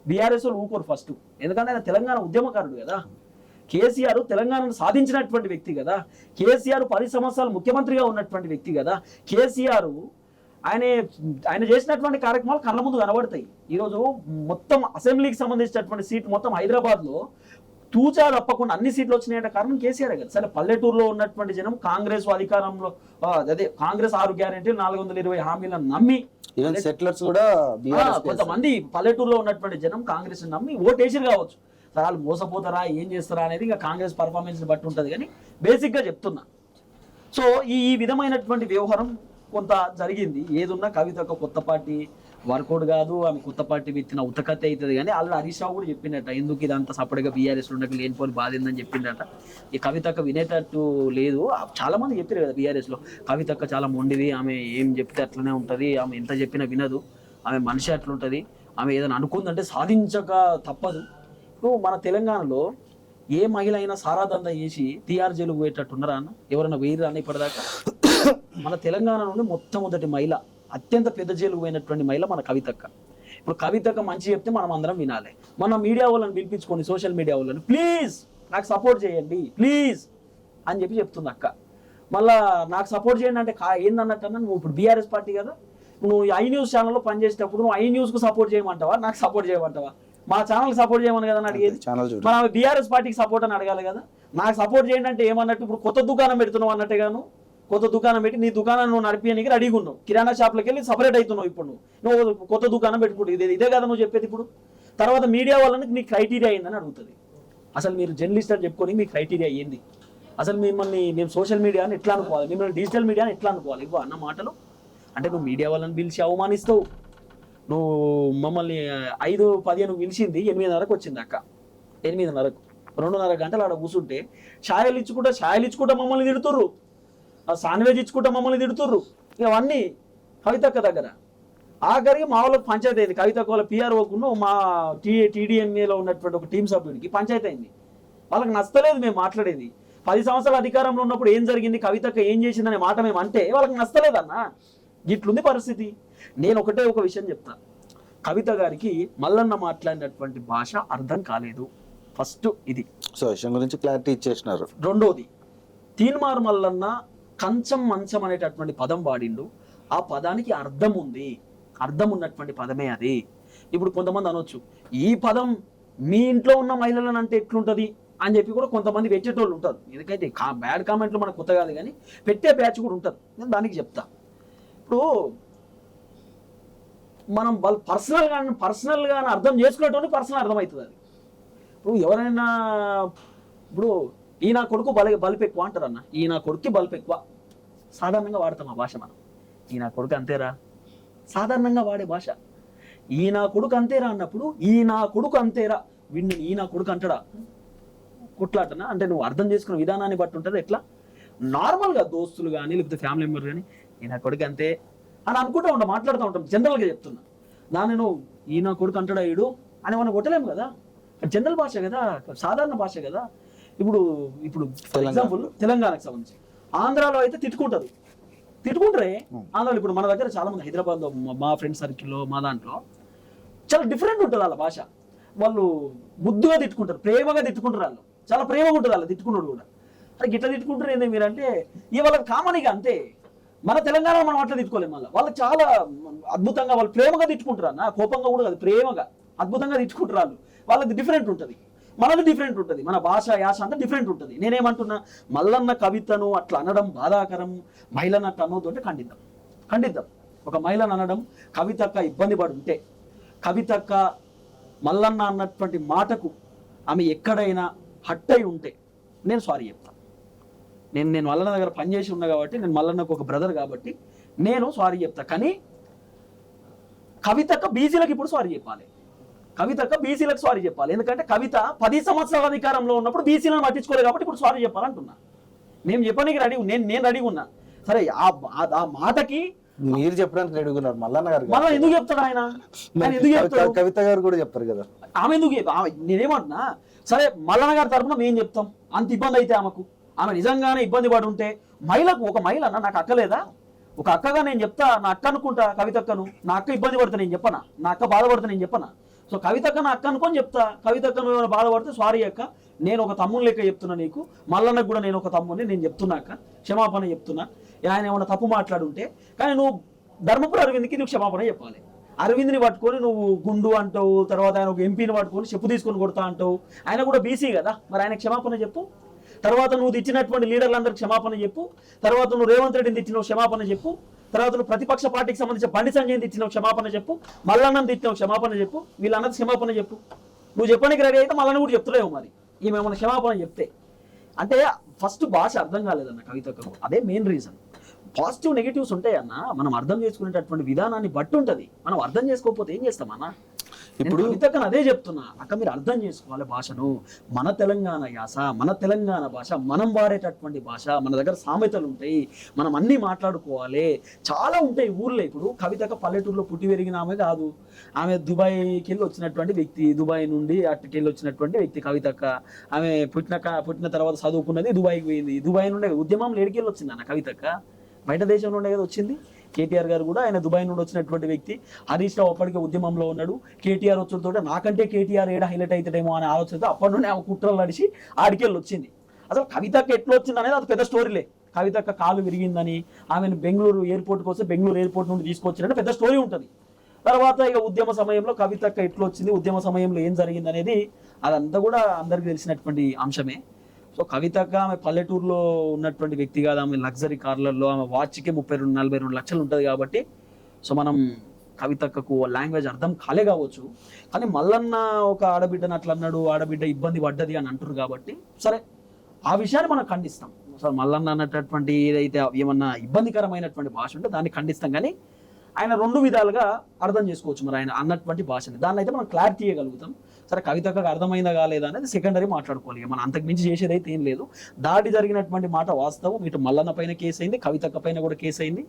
బీఆర్ఎస్ వాళ్ళు ఊకోరు ఫస్ట్. ఎందుకంటే ఆయన తెలంగాణ ఉద్యమకారుడు కదా. కేసీఆర్ తెలంగాణను సాధించినటువంటి వ్యక్తి కదా. కేసీఆర్ 10 సంవత్సరాలు ముఖ్యమంత్రిగా ఉన్నటువంటి వ్యక్తి కదా. కేసీఆర్ ఆయన చేసినటువంటి కార్యక్రమాలు కళ్ళ ముందు కనబడతాయి. ఈరోజు మొత్తం అసెంబ్లీకి సంబంధించినటువంటి సీట్ మొత్తం హైదరాబాద్లో తూచా తప్పకుండా అన్ని సీట్లు వచ్చినాయంటే కారణం కేసీఆర్ కదా. సరే పల్లెటూరులో ఉన్నటువంటి జనం కాంగ్రెస్ అధికారంలో అదే కాంగ్రెస్ 6 గ్యారెంటీలు 420 హామీలను నమ్మి, సెటిలర్స్ కూడా కొంతమంది పల్లెటూరులో ఉన్నటువంటి జనం కాంగ్రెస్ నమ్మి ఓటేసిరు కావచ్చు. వాళ్ళు మోసపోతారా ఏం చేస్తారా అనేది ఇంకా కాంగ్రెస్ పర్ఫార్మెన్స్ బట్టి ఉంటుంది. కానీ బేసిక్గా చెప్తున్నా. సో ఈ విధమైనటువంటి వ్యవహారం కొంత జరిగింది. ఏదున్నా కవిత ఒక కొత్త పార్టీ వర్కౌట్ కాదు, ఆమె కొత్త పార్టీ పెట్టిన ఉతకతే అవుతుంది. కానీ ఆల్రెడీ హరీష్ రావు కూడా చెప్పిండట, ఎందుకు ఇదంతా సపరేట్గా బీఆర్ఎస్ ఉండక లేనిపోని బాధిందని చెప్పిండట. ఈ కవితక్క వినేటట్టు లేదు. చాలా మంది చెప్పారు కదా బీఆర్ఎస్లో, కవితక్క చాలా మొండిది, ఆమె ఏం చెప్తే అట్లనే ఉంటుంది, ఆమె ఎంత చెప్పినా వినదు, ఆమె మనిషి అట్లుంటుంది, ఆమె ఏదైనా అనుకుందంటే సాధించక తప్పదు. ఇప్పుడు మన తెలంగాణలో ఏ మహిళ అయినా సారాదందా చేసి టీఆర్ జైలుకు పోయేటట్టున్నారా అన్న? ఎవరైనా వేయరు అన్న ఇప్పటిదాకా? మన తెలంగాణ నుండి మొట్టమొదటి మహిళ, అత్యంత పెద్ద జైలుకు పోయినటువంటి మహిళ మన కవితక్క. ఇప్పుడు కవితక్క మంచి చెప్తే మనం అందరం వినాలి. మన మీడియా వాళ్ళని పిలిపించుకోండి, సోషల్ మీడియా వాళ్ళని, ప్లీజ్ నాకు సపోర్ట్ చేయండి ప్లీజ్ అని చెప్తుంది అక్క. మళ్ళీ నాకు సపోర్ట్ చేయండి అంటే ఏందన్నట్టు అన్న, నువ్వు ఇప్పుడు బీఆర్ఎస్ పార్టీ కదా, నువ్వు ఐ న్యూస్ ఛానల్లో పనిచేసేటప్పుడు నువ్వు ఐ న్యూస్కు సపోర్ట్ చేయమంటావా, నాకు సపోర్ట్ చేయమంటావా? మా ఛానల్కి సపోర్ట్ చేయమని కదా అని అడిగేది. మన బీఆర్ఎస్ పార్టీకి సపోర్ట్ అని అడగాలి కదా. నాకు సపోర్ట్ చేయండి అంటే ఏమన్నట్టు, ఇప్పుడు కొత్త దుకాణం పెడుతున్నావు అన్నట్టే గాను, కొత్త దుకాణం పెట్టి నీ దుకాణం నువ్వు నడిపేయడానికి రెడీగా ఉన్నావు, కిరాణా షాప్లోకి వెళ్ళి సపరేట్ అవుతున్నావు. ఇప్పుడు నువ్వు కొత్త దుకాణం పెట్టుకుంటు, ఇదే కదా నువ్వు చెప్పేది. ఇప్పుడు తర్వాత మీడియా వాళ్ళని నీ క్రైటీరియా అయిందని అడుగుతుంది. అసలు మీరు జర్నలిస్ట్ అని చెప్పుకొని మీ క్రైటీరియా ఏంది? అసలు మిమ్మల్ని మేము సోషల్ మీడియాని ఎట్లా అనుకోవాలి, మిమ్మల్ని డిజిటల్ మీడియాని ఎట్లా అనుకోవాలి? ఇవ్వ అన్న మాటలు అంటే నువ్వు మీడియా వాళ్ళని పిలిచి అవమానిస్తావు. నువ్వు మమ్మల్ని 5-15 పిలిచింది 8:30కు వచ్చింది అక్క, 8:30కు 2.5 గంటలు ఆడ కూర్చుంటే ఛాయలు ఇచ్చుకుంటా మమ్మల్ని తిడుతుర్రు, శాండ్విచ్ ఇచ్చుకుంటా మమ్మల్ని తిడుతుర్రు. ఇవన్నీ కవితక్క దగ్గర. ఆఖరికి మా వాళ్ళకి పంచాయతీ అయింది. కవితక్క వాళ్ళ పిఆర్ఓకును మా టీడీఎంఏలో ఉన్నటువంటి ఒక టీం సభ్యుడికి పంచాయతీ అయింది. వాళ్ళకి నచ్చలేదు మేము మాట్లాడేది. 10 సంవత్సరాల అధికారంలో ఉన్నప్పుడు ఏం జరిగింది, కవితక్క ఏం చేసిందనే మాట మేము అంటే వాళ్ళకి నచ్చలేదన్న. ఇట్లుంది పరిస్థితి. నేను ఒకటే ఒక విషయం చెప్తా, కవిత గారికి మల్లన్న మాట్లాడినటువంటి భాష అర్థం కాలేదు. ఫస్ట్ ఇది. సో విషయం గురించి క్లారిటీ ఇచ్చేసినారు. రెండోది, తీన్మార్ మల్లన్న కంచం మంచం అనేటటువంటి పదం వాడిండు. ఆ పదానికి అర్థం ఉంది, అర్థం ఉన్నటువంటి పదమే అది. ఇప్పుడు కొంతమంది అనొచ్చు, ఈ పదం మీ ఇంట్లో ఉన్న మహిళలను అంటే ఎట్లుంటుంది అని చెప్పి కూడా కొంతమంది పెట్టేటోళ్ళు ఉంటారు. ఎందుకైతే బ్యాడ్ కామెంట్లు మనకు కొత్త కాదు, కానీ పెట్టే బ్యాచ్ కూడా ఉంటుంది. నేను దానికి చెప్తా. ఇప్పుడు మనం వాళ్ళు పర్సనల్గా అర్థం చేసుకునేటోని పర్సనల్ అర్థమవుతుంది అది. ఇప్పుడు ఎవరైనా ఇప్పుడు ఈ నా కొడుకు బలుపు ఎక్కువ అంటారు అన్న, ఈ నా కొడుక్కి బలుపు ఎక్కువ సాధారణంగా వాడతాం ఆ భాష. మనం ఈ నా కొడుకు అంతేరా సాధారణంగా వాడే భాష. ఈ నా కొడుకు అంతేరా అన్నప్పుడు ఈ నా కొడుకు అంతేరా, వీడిని ఈ నా కొడుకు అంటాడా కొట్లాటనా అంటే నువ్వు అర్థం చేసుకునే విధానాన్ని బట్టి ఉంటుంది. ఎట్లా నార్మల్గా దోస్తులు కానీ లేకపోతే ఫ్యామిలీ మెంబర్ కానీ ఈ నా కొడుకు అంతే అని అనుకుంటూ ఉంటాం, మాట్లాడుతూ ఉంటాం. జనరల్గా చెప్తున్నా, నేను ఈ నా కొడుకు అంటాడా ఈడు అని మనం కొట్టలేము కదా, జనరల్ భాష కదా, సాధారణ భాష కదా. ఇప్పుడు ఫర్ ఎగ్జాంపుల్ తెలంగాణకు సంబంధించి ఆంధ్రాలో అయితే తిట్టుకుంటారే ఆంధ్రాలో. ఇప్పుడు మన దగ్గర చాలా మంది హైదరాబాద్లో మా ఫ్రెండ్ సర్కిల్లో మా దాంట్లో చాలా డిఫరెంట్ ఉంటుంది వాళ్ళ భాష. వాళ్ళు ముద్దుగా తిట్టుకుంటారు, ప్రేమగా తిట్టుకుంటారు. వాళ్ళు చాలా ప్రేమగా ఉంటుంది వాళ్ళు తిట్టుకున్నాడు కూడా. అరే గిట్లా తిట్టుకుంటారు ఏంది మీరు అంటే ఇక వాళ్ళకి కామన్ ఇక అంతే. మన తెలంగాణలో మనం అట్లా తిట్టుకోలేము. వాళ్ళు చాలా అద్భుతంగా వాళ్ళు ప్రేమగా తిట్టుకుంటారు అన్న, కోపంగా కూడా కాదు, ప్రేమగా అద్భుతంగా తిట్టుకుంటారు. వాళ్ళకి డిఫరెంట్ ఉంటుంది, మనది డిఫరెంట్ ఉంటుంది, మన భాష యాస అంతా డిఫరెంట్ ఉంటుంది. నేనేమంటున్నా, మల్లన్న కవితను అట్లా అనడం బాధాకరం, మహిళను అట్లా అనొద్దు అంటే ఖండిద్దాం. ఒక మహిళను అనడం, కవితక్క ఇబ్బంది పడి ఉంటే, కవితక్క మల్లన్న అన్నటువంటి మాటకు ఆమె ఎక్కడైనా హట్ అయి ఉంటే నేను సారీ చెప్తాను. నేను మల్లన్న దగ్గర పనిచేసి ఉన్నా కాబట్టి, నేను మల్లన్నకు ఒక బ్రదర్ కాబట్టి నేను సారీ చెప్తా. కానీ కవితక్క బీసీలకు ఇప్పుడు సారీ చెప్పాలి, కవితక్క బీసీలకు సారీ చెప్పాలి. ఎందుకంటే కవిత 10 సంవత్సరాల అధికారంలో ఉన్నప్పుడు బీసీలను పట్టించుకోలేదు కాబట్టి ఇప్పుడు సారీ చెప్పాలంటున్నా. నేను చెప్పడానికి నేను రెడీ ఉన్నా. సరే ఆ మాటకి మీరు చెప్పడానికి రెడీ ఉన్నారు, మల్లన్న గారు మళ్ళీ ఎందుకు చెప్తాడు ఆయన ఎందుకు చెప్తాడు? కవిత గారు కూడా చెప్పారు కదా, ఆమె ఎందుకు నేనేమంటున్నా, సరే మల్లన్న గారి తరఫున మేము చెప్తాం. అంత ఇబ్బంది అయితే ఆమె నిజంగానే ఇబ్బంది పడి ఉంటే, ఒక మహిళ అన్న నాకు అక్క లేదా, ఒక అక్కగా నేను చెప్తా, నా అక్క అనుకుంటా కవితక్కను, నా అక్క ఇబ్బంది పడితే నేను చెప్పనా, నా అక్క బాధపడితే నేను చెప్పనా? సో కవితక్క నా అక్క అనుకొని చెప్తా. కవితక్కను బాధపడితే సారీ అక్క, నేను ఒక తమ్ముని లెక్క చెప్తున్నా నీకు, మల్లన్నకు కూడా నేను ఒక తమ్ముని నేను చెప్తున్నా అక్క, క్షమాపణ చెప్తున్నా. ఆయన ఏమైనా తప్పు మాట్లాడుంటే, కానీ నువ్వు ధర్మపురి అరవింద్కి నువ్వు క్షమాపణ చెప్పాలి. అరవింద్ని పట్టుకొని నువ్వు గుండు అంటావు, తర్వాత ఆయన ఒక ఎంపీని పట్టుకొని చెప్పు తీసుకొని కొడతా అంటావు. ఆయన కూడా బీసీ కదా, మరి ఆయన క్షమాపణ చెప్పు. తర్వాత నువ్వు తెచ్చినటువంటి లీడర్లందరికి క్షమాపణ చెప్పు. తర్వాత నువ్వు రేవంత్ రెడ్డిని తెచ్చినావు క్షమాపణ చెప్పు. తర్వాత నువ్వు ప్రతిపక్ష పార్టీకి సంబంధించిన బండి సంజయ్ని తెచ్చినావు క్షమాపణ చెప్పు. మల్లన్నను తెచ్చినావు క్షమాపణ చెప్పు. వీళ్ళన్నది క్షమాపణ చెప్పు. నువ్వు చెప్పడానికి రెడీ అయితే మల్లన్న కూడా చెప్తలేవు. మరి ఈమెమన్నా క్షమాపణ చెప్తే అంటే ఫస్ట్ భాష అర్థం కాలేదన్న కవితకు, అదే మెయిన్ రీజన్. పాజిటివ్ నెగిటివ్స్ ఉంటాయి అన్న. మనం అర్థం చేసుకునేటటువంటి విధానాన్ని బట్టి ఉంటది. మనం అర్థం చేసుకోకపోతే ఏం చేస్తాం అన్న? ఇప్పుడు కవితక్కని అదే చెప్తున్నా, అక్క మీరు అర్థం చేసుకోవాలి భాషను. మన తెలంగాణ యాస, మన తెలంగాణ భాష, మనం వాడేటటువంటి భాష, మన దగ్గర సామెతలు ఉంటాయి, మనం అన్ని మాట్లాడుకోవాలి. చాలా ఉంటాయి ఊర్లో. ఇప్పుడు కవితక్క పల్లెటూరులో పుట్టి పెరిగిన ఆమె కాదు, ఆమె దుబాయ్కి వెళ్ళి వచ్చినటువంటి వ్యక్తి, దుబాయ్ నుండి అట్టుకెళ్ళి వచ్చినటువంటి వ్యక్తి కవితక్క. ఆమె పుట్టిన తర్వాత చదువుకున్నది దుబాయ్కి పోయింది. దుబాయ్ నుండి ఉద్యమం లేడికెళ్ళి వచ్చింది అన్న కవితక్క, బయట దేశం నుండే కదా వచ్చింది. కేటీఆర్ గారు కూడా ఆయన దుబాయ్ నుండి వచ్చినటువంటి వ్యక్తి. హరీష్ రావు అప్పటికే ఉద్యమంలో ఉన్నాడు. కేటీఆర్ వచ్చుతో నాకంటే కేటీఆర్ ఏడా హైలైట్ అవుతాడేమో అనే ఆలోచనతో అప్పటి నుండి ఆమె కుట్రలు నడిచి ఆడికెళ్ళి వచ్చింది. అసలు కవితక్క ఎట్లా వచ్చింది అనేది అది పెద్ద స్టోరీలే. కవితక్క కాలు విరిగిందని ఆమెను బెంగళూరు ఎయిర్పోర్ట్కి వస్తే బెంగళూరు ఎయిర్పోర్ట్ నుండి తీసుకొచ్చారంటే పెద్ద స్టోరీ ఉంటుంది. తర్వాత ఇక ఉద్యమ సమయంలో కవితక్క ఎట్లా వచ్చింది, ఉద్యమ సమయంలో ఏం జరిగింది అనేది అదంతా కూడా అందరికీ తెలిసినటువంటి అంశమే. సో కవితక్క ఆమె పల్లెటూరులో ఉన్నటువంటి వ్యక్తి కాదు, ఆమె లగ్జరీ కార్లలో, ఆమె వాచ్కి 32-42 లక్షలు ఉంటుంది కాబట్టి సో మనం కవితక్కకు లాంగ్వేజ్ అర్థం కాలే కావచ్చు. కానీ మల్లన్న ఒక ఆడబిడ్డని అట్లా అన్నాడు, ఆడబిడ్డ ఇబ్బంది పడ్డది అని అంటారు కాబట్టి సరే ఆ విషయాన్ని మనం ఖండిస్తాం. అసలు మల్లన్న అన్నటువంటి ఏదైతే ఏమన్నా ఇబ్బందికరమైనటువంటి భాష ఉంటే దాన్ని ఖండిస్తాం. కానీ ఆయన రెండు విధాలుగా అర్థం చేసుకోవచ్చు మరి ఆయన అన్నటువంటి భాషని. దాన్ని అయితే మనం క్లారిటీ ఇవ్వగలుగుతాం. సరే కవితక్కకు అర్థమైందా కాలేదా అనేది సెకండరీ మాట్లాడుకోవాలి. మనం అంతకు మించి చేసేది అయితే ఏం లేదు. దాడి జరిగినటువంటి మాట వాస్తవం. ఇటు మల్లన్న పైన కేసు అయింది, కవితక్క పైన కూడా కేసు అయింది.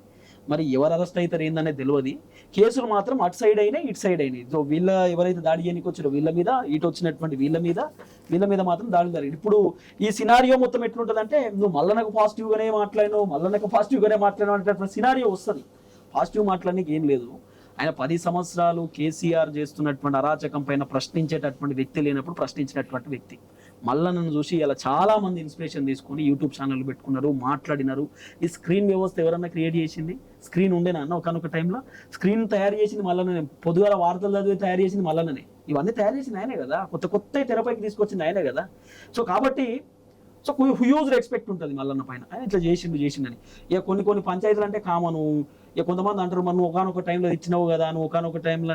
మరి ఎవరు అరెస్ట్ అవుతారు ఏందనేది తెలియదు. కేసులు మాత్రం అటు సైడ్ అయినాయి, ఇటు సైడ్ అయినాయి. సో వీళ్ళ ఎవరైతే దాడి చేయడానికి వచ్చారో వీళ్ళ మీద, ఇటు వచ్చినటువంటి వీళ్ళ మీద మాత్రం దాడులు జరిగింది. ఇప్పుడు ఈ సినారియో మొత్తం ఎట్లుంటుందంటే నువ్వు మల్లన్నకు పాజిటివ్గానే మాట్లాడినావు, మల్లన్నకు పాజిటివ్గానే మాట్లాడినావు అనేటటువంటి సినారియో వస్తుంది. పాజిటివ్ మాట్లాడడానికి ఏం లేదు. ఆయన 10 సంవత్సరాలు కేసీఆర్ చేస్తున్నటువంటి అరాచకం పైన ప్రశ్నించేటటువంటి వ్యక్తి లేనప్పుడు ప్రశ్నించినటువంటి వ్యక్తి. మల్లన్నను చూసి ఇలా చాలా మంది ఇన్స్పిరేషన్ తీసుకొని యూట్యూబ్ ఛానల్ పెట్టుకున్నారు, మాట్లాడినారు. ఈ స్క్రీన్ వ్యవస్థ ఎవరన్నా క్రియేట్ చేసింది? స్క్రీన్ ఉండేనా అన్న ఒకనొక టైంలో? స్క్రీన్ తయారు చేసింది మల్లన్ననే. పొద్దుగాల వార్తలు చదివి తయారు చేసింది మల్లన్ననే. ఇవన్నీ తయారు చేసింది ఆయనే కదా, కొత్త తెరపైకి తీసుకొచ్చింది ఆయనే కదా. సో కాబట్టి సో హ్యూజ్ రెస్పెక్ట్ ఉంటుంది మల్లన్న పైన. ఆయన ఇట్లా చేసిండని. ఇక కొన్ని పంచాయతీలు అంటే కామను. ఇక కొంతమంది అంటారు మరి నువ్వు ఒకనొక టైంలో ఇచ్చినావు కదా, నువ్వు ఒకనొక టైంలో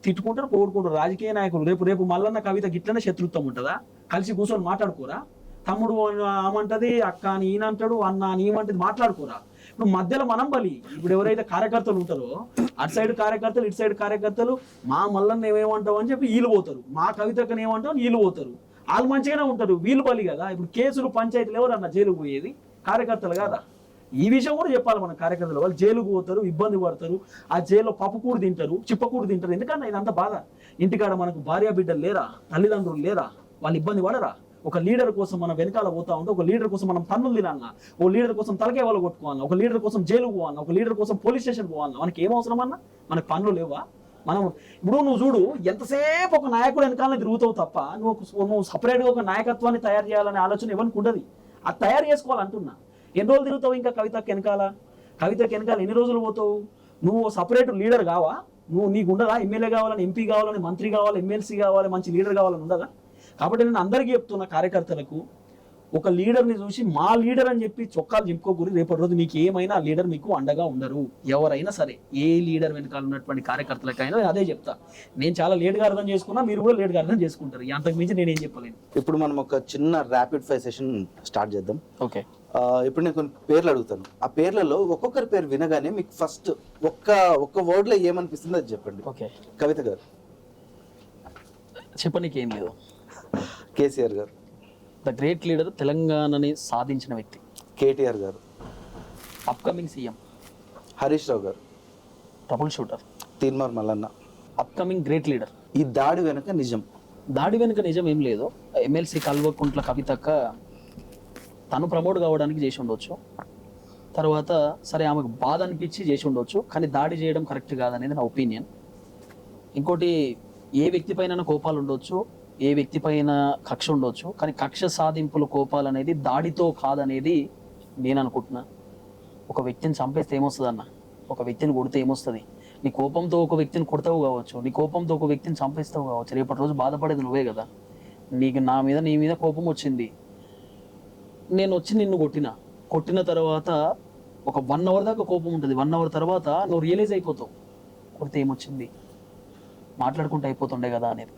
తిట్టుకుంటారు, పోగొట్టుకుంటారు రాజకీయ నాయకులు. రేపు మల్లన్న కవిత గిట్లనే శత్రుత్వం ఉంటుందా? కలిసి కూర్చొని మాట్లాడుకోరా? తమ్ముడు ఆమంటది, అక్క అని ఈయన అంటాడు, అన్న అని ఈమంటది, మాట్లాడుకోరా? ఇప్పుడు మధ్యలో మనం బలి. ఇప్పుడు ఎవరైతే కార్యకర్తలు ఉంటారో అటు సైడ్ కార్యకర్తలు, ఇటు సైడ్ కార్యకర్తలు మా మల్లన్న ఏమేమంటావు అని చెప్పి వీళ్ళు పోతారు, మా కవితక్కని ఏమంటావు వీళ్ళు పోతారు. వాళ్ళు మంచిగానే ఉంటారు, వీళ్ళు బలి కదా. ఇప్పుడు కేసులు పంచాయతీలు ఎవరన్నా జైలుకు పోయేది? కార్యకర్తలు కదా. ఈ విషయం కూడా చెప్పాలి మన కార్యకర్తలు. వాళ్ళు జైలుకు పోతారు, ఇబ్బంది పడతారు, ఆ జైల్లో పప్పుకూడు తింటారు, చిప్పకూడు తింటారు. ఎందుకన్నా ఇదంతా బాధ. ఇంటికాడ మనకు భార్య బిడ్డలు లేరా, తల్లిదండ్రులు లేరా? వాళ్ళు ఇబ్బంది పడరా? ఒక లీడర్ కోసం మనం వెనకాల పోతా ఉంటే, ఒక లీడర్ కోసం మనం తన్నులు తినాలన్నా, ఒక లీడర్ కోసం తలకే వాళ్ళు కొట్టుకోవాలన్నా, ఒక లీడర్ కోసం జైలుకు పోవాలన్నా, ఒక లీడర్ కోసం పోలీస్ స్టేషన్ పోవాలన్నా, మనకి ఏం అవసరం అన్నా? మనకు పనులు లేవా? మనం ఇప్పుడు నువ్వు చూడు, ఎంతసేపు ఒక నాయకుడు వెనకాలని తిరుగుతావు తప్ప నువ్వు సపరేట్గా ఒక నాయకత్వాన్ని తయారు చేయాలనే ఆలోచన ఎవరికి ఉండదు. అది తయారు చేసుకోవాలంటున్నా. ఎన్ని రోజులు తిరుగుతావు ఇంకా కవితకి వెనకాల? కవితకి వెనకాల ఎన్ని రోజులు పోతావు? నువ్వు సపరేట్ లీడర్ కావా? నీకు ఉండదా? ఎమ్మెల్యే కావాలని, ఎంపీ కావాలని, మంత్రి కావాలి, ఎమ్మెల్సీ కావాలి, మంచి లీడర్ కావాలని ఉండదా? కాబట్టి నేను అందరికీ చెప్తున్నా కార్యకర్తలకు, ఒక లీడర్ని చూసి మా లీడర్ అని చెప్పి చొక్కాలు చింపుకోకూడదు. రేపటి రోజు మీకు ఏమైనా లీడర్ మీకు అండగా ఉండరు. ఎవరైనా సరే, ఏ లీడర్ వెనకాల ఉన్నటువంటి కార్యకర్తలకైనా అదే చెప్తా. నేను చాలా లేట్గా అర్థం చేసుకున్నా, మీరు కూడా లేట్గా అర్థం చేసుకుంటారు. అంతకు మించి నేనేం చెప్పలేను. ఇప్పుడు మనం ఒక చిన్న ర్యాపిడ్ ఫైర్ సెషన్ స్టార్ట్ చేద్దాం. ఓకే. ఇప్పుడు నేను కొన్ని పేర్లు అడుగుతాను. ఆ పేర్లలో ఒక్కొక్కరి పేరు వినగానే మీకు ఫస్ట్ ఒక్క వర్డ్లో ఏమనిపిస్తుందో అది చెప్పండి. ఓకే. కవిత గారు చెప్పనీకి ఏం లేదు. కేసీఆర్ గారు ద గ్రేట్ లీడర్, తెలంగాణని సాధించిన వ్యక్తి. కేటీఆర్ గారు అప్కమింగ్ సీఎం. హరీష్ రావు గారు trouble shooter. Teenmar Mallanna upcoming great leader. ఈ దాడి వెనుక నిజం? దాడి వెనుక నిజం ఏం లేదు. ఎమ్మెల్సీ కల్వకుంట్ల కవితక్క తను ప్రమోట్ కావడానికి చేసి ఉండొచ్చు, తర్వాత సరే ఆమెకు బాధ అనిపించి చేసి ఉండొచ్చు, కానీ దాడి చేయడం కరెక్ట్ కాదనేది నా ఒపీనియన్. ఇంకోటి, ఏ వ్యక్తి పైన కోపాలు ఉండొచ్చు, ఏ వ్యక్తి పైన కక్ష ఉండొచ్చు, కానీ కక్ష సాధింపుల కోపాలు అనేది దాడితో కాదనేది నేను అనుకుంటున్నా. ఒక వ్యక్తిని చంపేస్తే ఏమొస్తుంది అన్న? ఒక వ్యక్తిని కొడితే ఏమొస్తుంది? నీ కోపంతో ఒక వ్యక్తిని కొడతావు కావచ్చు, నీ కోపంతో ఒక వ్యక్తిని చంపేస్తావు కావచ్చు, రేపటి రోజు బాధపడేది నువ్వే కదా. నీ మీద కోపం వచ్చింది, నేను వచ్చి నిన్ను కొట్టిన తర్వాత ఒక 1 అవర్ దాకా కోపం ఉంటుంది. 1 అవర్ తర్వాత నువ్వు రియలైజ్ అయిపోతావు, కొడితే ఏమొచ్చింది, మాట్లాడుకుంటూ అయిపోతుండే కదా అనేది.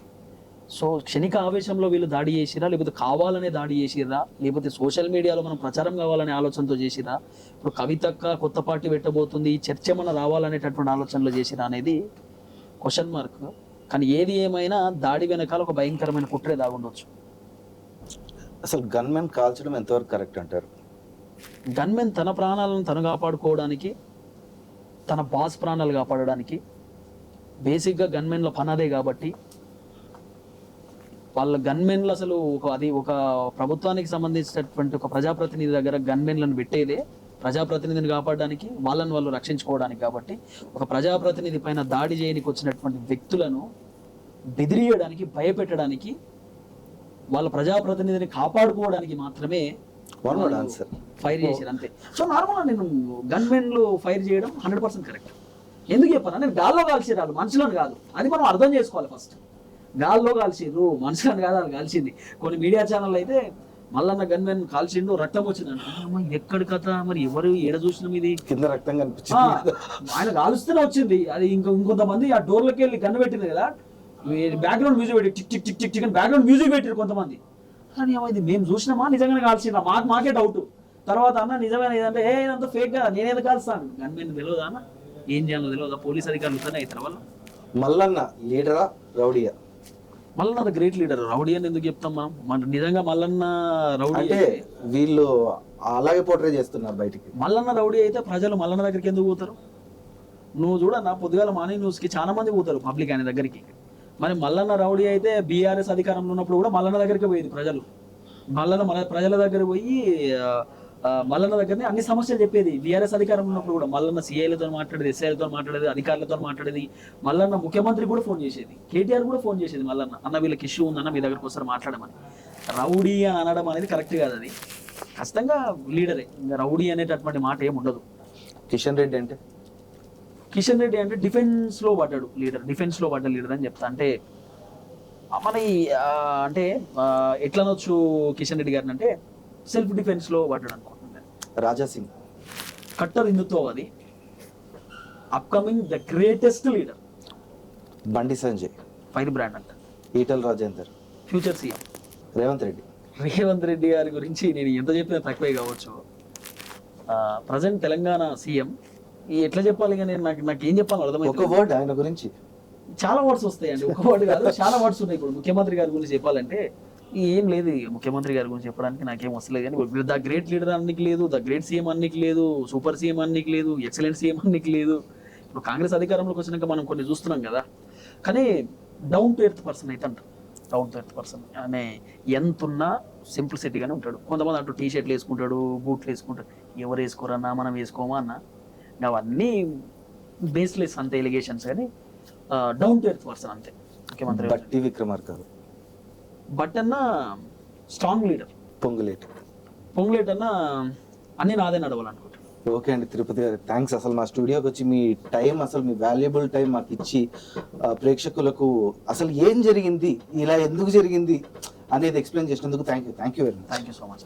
సో క్షణిక ఆవేశంలో వీళ్ళు దాడి చేసిరా, లేకపోతే కావాలనే దాడి చేసిరా, లేకపోతే సోషల్ మీడియాలో మనం ప్రచారం కావాలనే ఆలోచనతో చేసిరా, ఇప్పుడు కవితక్క కొత్త పార్టీ పెట్టబోతుంది, ఈ చర్చ ఏమన్నా రావాలనేటటువంటి ఆలోచనలో చేసిరా అనేది క్వశ్చన్ మార్క్. కానీ ఏది ఏమైనా దాడి వెనకాల ఒక భయంకరమైన కుట్రే దాగుండొచ్చు. అసలు గన్మెన్ కాల్చడం ఎంతవరకు కరెక్ట్ అంటారు? గన్మెన్ తన ప్రాణాలను తను కాపాడుకోవడానికి, తన బాస్ ప్రాణాలు కాపాడడానికి, బేసిక్గా గన్మెన్ల పని అదే కాబట్టి వాళ్ళ గన్మెన్లు అసలు ఒక ప్రభుత్వానికి సంబంధించినటువంటి ఒక ప్రజాప్రతినిధి దగ్గర గన్మెన్లను పెట్టేదే ప్రజాప్రతినిధిని కాపాడడానికి, వాళ్ళని వాళ్ళు రక్షించుకోవడానికి. కాబట్టి ఒక ప్రజాప్రతినిధి పైన దాడి చేయడానికి వచ్చినటువంటి వ్యక్తులను బెదిరియడానికి, భయపెట్టడానికి, వాళ్ళ ప్రజాప్రతినిధిని కాపాడుకోవడానికి మాత్రమే ఫైర్ చేశారు అంతే. సో నార్మల్గా నేను గన్మెన్లు ఫైర్ చేయడం 100% కరెక్ట్. ఎందుకు చెప్పాను, నేను గాల్లో కాల్చిరాలు, మనుషులను కాదు. అది మనం అర్థం చేసుకోవాలి ఫస్ట్. గాల్లో కాల్చిండ్రు, మనుషులను కాదు వాళ్ళు కాల్చింది. కొన్ని మీడియా ఛానల్ అయితే మల్లన్న గన్మెన్ కాల్చిండు, రక్తం వచ్చిందంట. ఎక్కడి కథ మరి, ఎవరు ఏడ చూసినాం ఇది? కింద రక్తం కనిపించింది, ఆయన కాలుస్తూనే వచ్చింది. అది ఇంకొంతమంది ఆ డోర్లోకి వెళ్ళి గన్ను పెట్టింది కదా, బ్యాక్గ్రౌండ్ మ్యూజిక్ పెట్టి tick tick tick tick tick అని బ్యాక్గ్రౌండ్ మ్యూజిక్ పెట్టారు కొంతమంది. కానీ ఏమైంది, మేము చూసినామా నిజంగానే కాల్చిండ్రా, మాకే డౌట్. తర్వాత అన్న నిజమైన ఏదంటే ఇదంతా ఫేక్ గా, నేనేది కాల్స్తాను, గన్మెన్ తెలియదా అన్న, ఏం చేయాలో తెలియదా, పోలీస్ అధికారులు ఉత్తనే అవుతారు వాళ్ళు. మల్లన్న లీడరా రౌడీయా? Mallanna great leader. రౌడీ అని ఎందుకు చెప్తాం మనం? మన నిజంగా మల్లన్న రౌడీ అంటే వీళ్ళు అలాగే పోర్ట్రే చేస్తున్నారు బయటికి. మల్లన్న రౌడీ అయితే ప్రజలు మల్లన్న దగ్గరికి ఎందుకు పోతారు? నువ్వు చూడన్నా, పొద్దుగాల మార్నింగ్ న్యూస్కి చాలా మంది పోతారు పబ్లిక్ ఆయన దగ్గరికి. మరి మల్లన్న రౌడీ అయితే బీఆర్ఎస్ అధికారంలో ఉన్నప్పుడు కూడా మల్లన్న దగ్గరికి పోయేది ప్రజలు. మన ప్రజల దగ్గర పోయి మల్లన్న దగ్గరనే అన్ని సమస్యలు చెప్పేది. బీఆర్ఎస్ అధికారంలో ఉన్నప్పుడు కూడా మల్లన్న సీఐలతో మాట్లాడేది, ఎస్ఐలతో మాట్లాడేది, అధికారులతో మాట్లాడేది. మల్లన్న ముఖ్యమంత్రి కూడా ఫోన్ చేసేది, కేటీఆర్ కూడా ఫోన్ చేసేది మల్లన్న, అన్న వీళ్ళకి ఇష్యూ ఉందన్న మీ దగ్గరకు వస్తారు మాట్లాడమని. రౌడీ అని అనడం అనేది కరెక్ట్ కాదు. అది ఖచ్చితంగా లీడరే, ఇంకా రౌడీ అనేటటువంటి మాట ఏమి ఉండదు. కిషన్ రెడ్డి అంటే డిఫెన్స్ లో పడ్డాడు లీడర్, డిఫెన్స్ లో పడ్డ లీడర్ అని చెప్తా. అంటే మన అంటే ఎట్లా అనొచ్చు కిషన్ రెడ్డి గారిని అంటే, సెల్ఫ్ డిఫెన్స్ లో పడ్డాడు అనుకుంటున్నాను. రాజా సింగ్ కట్టర్ హిందుత్వవాది, upcoming the greatest leader. Bandi Sanjay fire brand అంట. Etela Rajender future CM. రేవంత్ రెడ్డి గారి గురించి నేను ఎంత చెప్పినా తక్కువే కావచ్చు. Present Telangana CM. ఎట్లా చెప్పాలి, కానీ నాకు ఏం చెప్పాలో అర్థమైంది. ఒక వర్డ్ ఆయన గురించి చాలా వర్డ్స్ వస్తాయండి, ఒక వర్డ్ కాదు, చాలా వర్డ్స్ ఉన్నాయి. ఇప్పుడు ముఖ్యమంత్రి గారి గురించి చెప్పాలంటే ఏం లేదు, ముఖ్యమంత్రి గారి గురించి చెప్పడానికి నాకేం వస్తలేదు. కానీ ద గ్రేట్ లీడర్ అన్నికి లేదు, ద గ్రేట్ సీఎం అన్నికి లేదు, సూపర్ సీఎం అన్నికి లేదు, ఎక్సలెంట్ సీఎం అన్నికి లేదు. ఇప్పుడు కాంగ్రెస్ అధికారంలోకి వచ్చినాక మనం కొన్ని చూస్తున్నాం కదా. కానీ డౌన్ టు ఎర్త్ పర్సన్ అయితే అంటారు. డౌన్ టు ఎర్త్ పర్సన్ అనే ఎంతున్నా సింప్లిసిటీగానే ఉంటాడు. కొంతమంది అంటూ టీ షర్ట్లు వేసుకుంటాడు, బూట్లు వేసుకుంటాడు. ఎవరు వేసుకోరన్నా, మనం వేసుకోమా అన్న, అవన్నీ బేస్లెస్ అంతే ఎలిగేషన్స్. కానీ డౌన్ టు ఎర్త్ పర్సన్ అంతే ముఖ్యమంత్రి. బట్టి విక్రమార్క బట్ అన్న స్ట్రాంగ్ లీడర్. పొంగులేట్ అన్న అన్ని నాదే నడవాలనుకుంటాను. ఓకే అండి తిరుపతి గారు, థ్యాంక్స్. అసలు మా స్టూడియోకి వచ్చి మీ టైం, అసలు మీ వాల్యుబుల్ టైం మాకు ఇచ్చి ప్రేక్షకులకు అసలు ఏం జరిగింది, ఇలా ఎందుకు జరిగింది అనేది ఎక్స్ప్లెయిన్ చేసినందుకు thank you very much. Thank you so much.